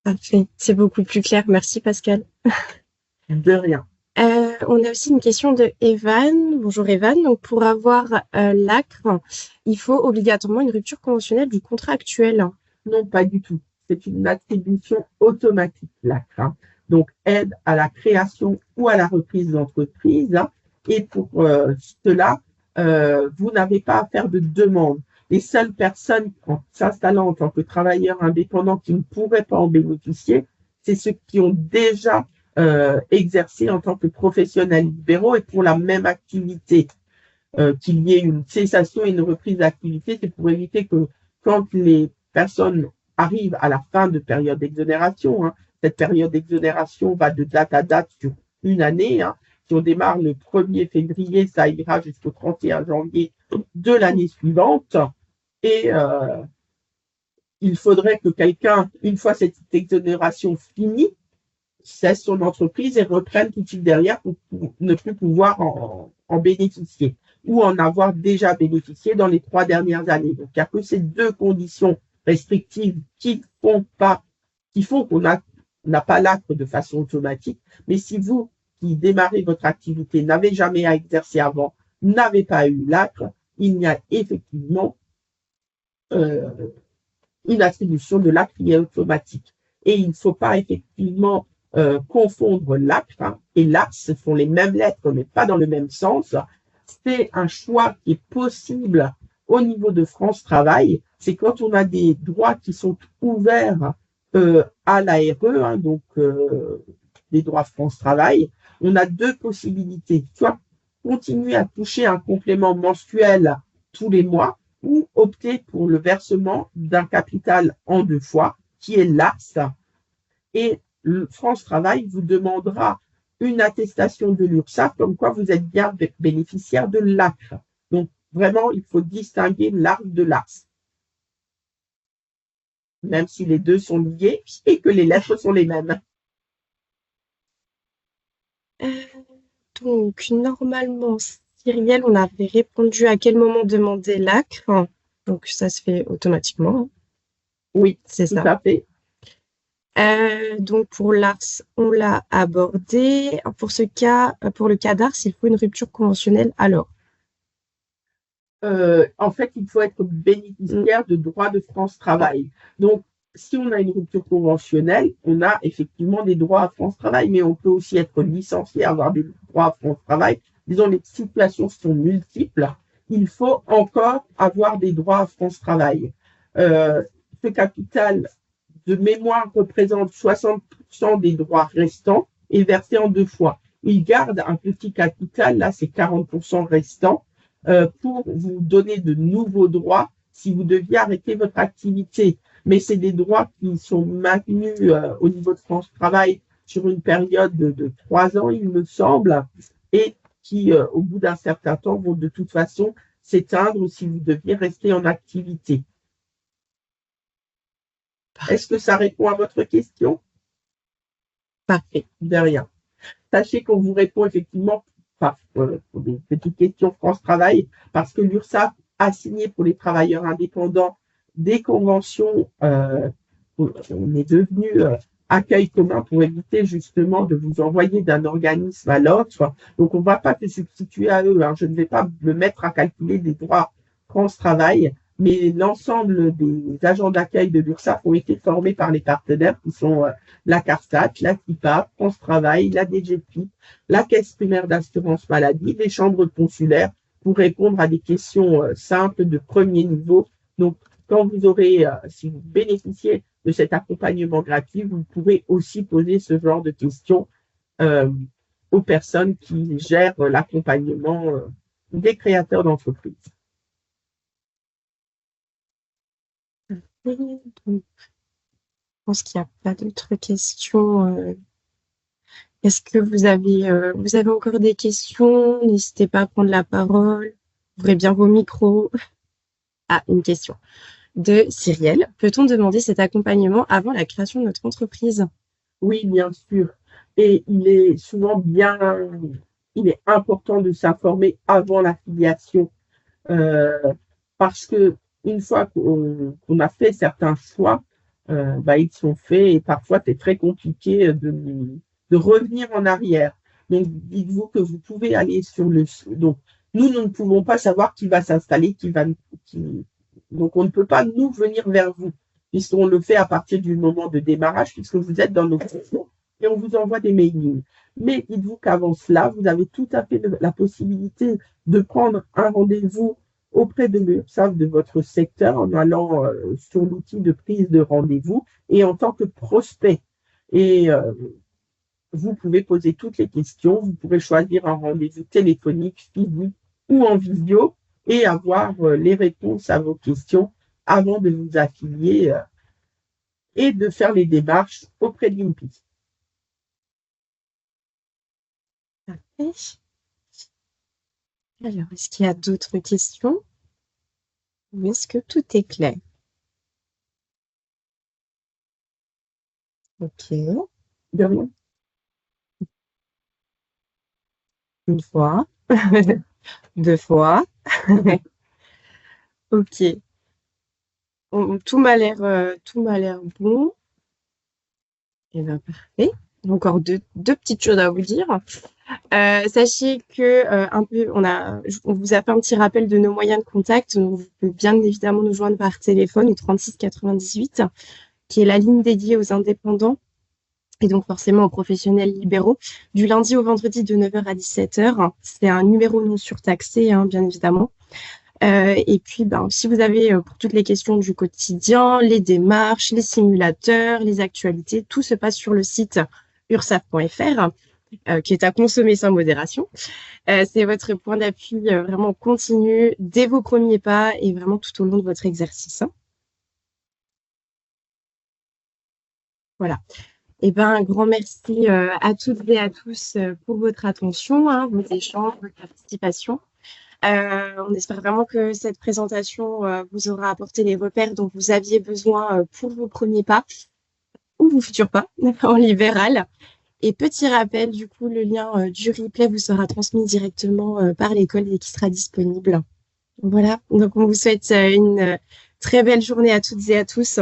Parfait. C'est beaucoup plus clair. Merci, Pascal. De rien. On a aussi une question de Evan. Bonjour Evan. Donc, pour avoir l'ACRE, il faut obligatoirement une rupture conventionnelle du contrat actuel. Non, pas du tout. C'est une attribution automatique, l'ACRE, hein. Donc, aide à la création ou à la reprise d'entreprise, hein. Et pour cela, vous n'avez pas à faire de demande. Les seules personnes en s'installant en tant que travailleurs indépendants qui ne pourraient pas en bénéficier, c'est ceux qui ont déjà exercé en tant que professionnels libéraux et pour la même activité. Qu'il y ait une cessation et une reprise d'activité, c'est pour éviter que quand les personnes arrivent à la fin de période d'exonération, hein, cette période d'exonération va de date à date sur une année, hein. Si on démarre le 1er février, ça ira jusqu'au 31 janvier de l'année suivante. Et il faudrait que quelqu'un, une fois cette exonération finie, cesse son entreprise et reprenne tout de suite derrière pour ne plus pouvoir en bénéficier ou en avoir déjà bénéficié dans les 3 dernières années. Donc, il n'y a que ces 2 conditions restrictives qui font qu'on n'a pas l'ACRE de façon automatique. Mais si vous, qui démarrez votre activité, n'avez jamais à exercer avant, n'avez pas eu l'ACRE, il y a effectivement une attribution de l'ACRE qui est automatique. Et il ne faut pas effectivement confondre l'ACRE, hein, et l'ACRE, ce sont les mêmes lettres, mais pas dans le même sens. C'est un choix qui est possible au niveau de France Travail. C'est quand on a des droits qui sont ouverts à l'ARE, hein, donc des droits France Travail, on a 2 possibilités. Soit continuer à toucher un complément mensuel tous les mois, ou opter pour le versement d'un capital en 2 fois, qui est l'ACE. Et France Travail vous demandera une attestation de l'URSSAF comme quoi vous êtes bien bénéficiaire de l'ACRE. Donc, vraiment, il faut distinguer l'ARC de l'ACE. Même si les 2 sont liés et que les lettres sont les mêmes. Donc, normalement, Cyrielle, on avait répondu à quel moment demander l'ACRE. Donc, ça se fait automatiquement. Oui, c'est tout ça. à fait. Donc, pour l'ARS, on l'a abordé. Pour le cas d'ARS, il faut une rupture conventionnelle alors. En fait, il faut être bénéficiaire de droits de France Travail. Donc, si on a une rupture conventionnelle, on a effectivement des droits à France Travail, mais on peut aussi être licencié, avoir des droits à France Travail. Disons, les situations sont multiples. Il faut encore avoir des droits à France Travail. Ce capital de mémoire représente 60% des droits restants et versé en 2 fois. Il garde un petit capital, là c'est 40% restant, pour vous donner de nouveaux droits si vous deviez arrêter votre activité. Mais c'est des droits qui sont maintenus au niveau de France Travail sur une période de 3 ans, il me semble, et qui, au bout d'un certain temps, vont de toute façon s'éteindre si vous deviez rester en activité. Est-ce que ça répond à votre question? Parfait. De rien. Sachez qu'on vous répond effectivement pour des petites questions France Travail, parce que l'URSSAF a signé pour les travailleurs indépendants des conventions. On est devenu accueil commun pour éviter justement de vous envoyer d'un organisme à l'autre. Donc, on ne va pas se substituer à eux, hein. Je ne vais pas me mettre à calculer des droits France Travail, mais l'ensemble des agents d'accueil de l'URSSAF ont été formés par les partenaires qui sont la CARSAT, la CIPA, France Travail, la DGFiP, la Caisse primaire d'assurance maladie, les chambres consulaires pour répondre à des questions simples de premier niveau. Donc, quand vous aurez, si vous bénéficiez de cet accompagnement gratuit, vous pourrez aussi poser ce genre de questions aux personnes qui gèrent l'accompagnement des créateurs d'entreprises. Donc, je pense qu'il n'y a pas d'autres questions. Est-ce que vous avez encore des questions? N'hésitez pas à prendre la parole. Ouvrez bien vos micros. Ah, une question de Cyrielle. Peut-on demander cet accompagnement avant la création de notre entreprise? Oui, bien sûr. Et il est important de s'informer avant l'affiliation parce que une fois qu'on a fait certains choix, ils sont faits et parfois c'est très compliqué de revenir en arrière. Donc, dites-vous que vous pouvez aller sur le... Donc, nous ne pouvons pas savoir qui va s'installer, donc, on ne peut pas, nous, venir vers vous, puisqu'on le fait à partir du moment de démarrage, puisque vous êtes dans nos questions et on vous envoie des mailings. Mais dites-vous qu'avant cela, vous avez tout à fait la possibilité de prendre un rendez-vous auprès de l'URSSAF de votre secteur en allant sur l'outil de prise de rendez-vous et en tant que prospect. Et vous pouvez poser toutes les questions, vous pourrez choisir un rendez-vous téléphonique, physique ou en visio et avoir les réponses à vos questions avant de vous affilier et de faire les démarches auprès de l'INPI. Parfait. Alors, est-ce qu'il y a d'autres questions ou est-ce que tout est clair? Ok. De rien. Une fois. Deux fois. Ok. Tout m'a l'air bon. Et bien, parfait. Encore deux petites choses à vous dire. Sachez que on vous a fait un petit rappel de nos moyens de contact. Donc, vous pouvez bien évidemment nous joindre par téléphone au 36 98, qui est la ligne dédiée aux indépendants et donc forcément aux professionnels libéraux, du lundi au vendredi de 9h à 17h. C'est un numéro non surtaxé, bien évidemment. Et puis, si vous avez pour toutes les questions du quotidien, les démarches, les simulateurs, les actualités, tout se passe sur le site ursaf.fr, qui est à consommer sans modération. C'est votre point d'appui vraiment continu dès vos premiers pas et vraiment tout au long de votre exercice. Voilà. Et un grand merci à toutes et à tous pour votre attention, vos échanges, votre participation. On espère vraiment que cette présentation vous aura apporté les repères dont vous aviez besoin pour vos premiers pas ou vos futurs pas en libéral. Et petit rappel, du coup, le lien du replay vous sera transmis directement par l'école et qui sera disponible. Voilà, donc on vous souhaite une très belle journée à toutes et à tous.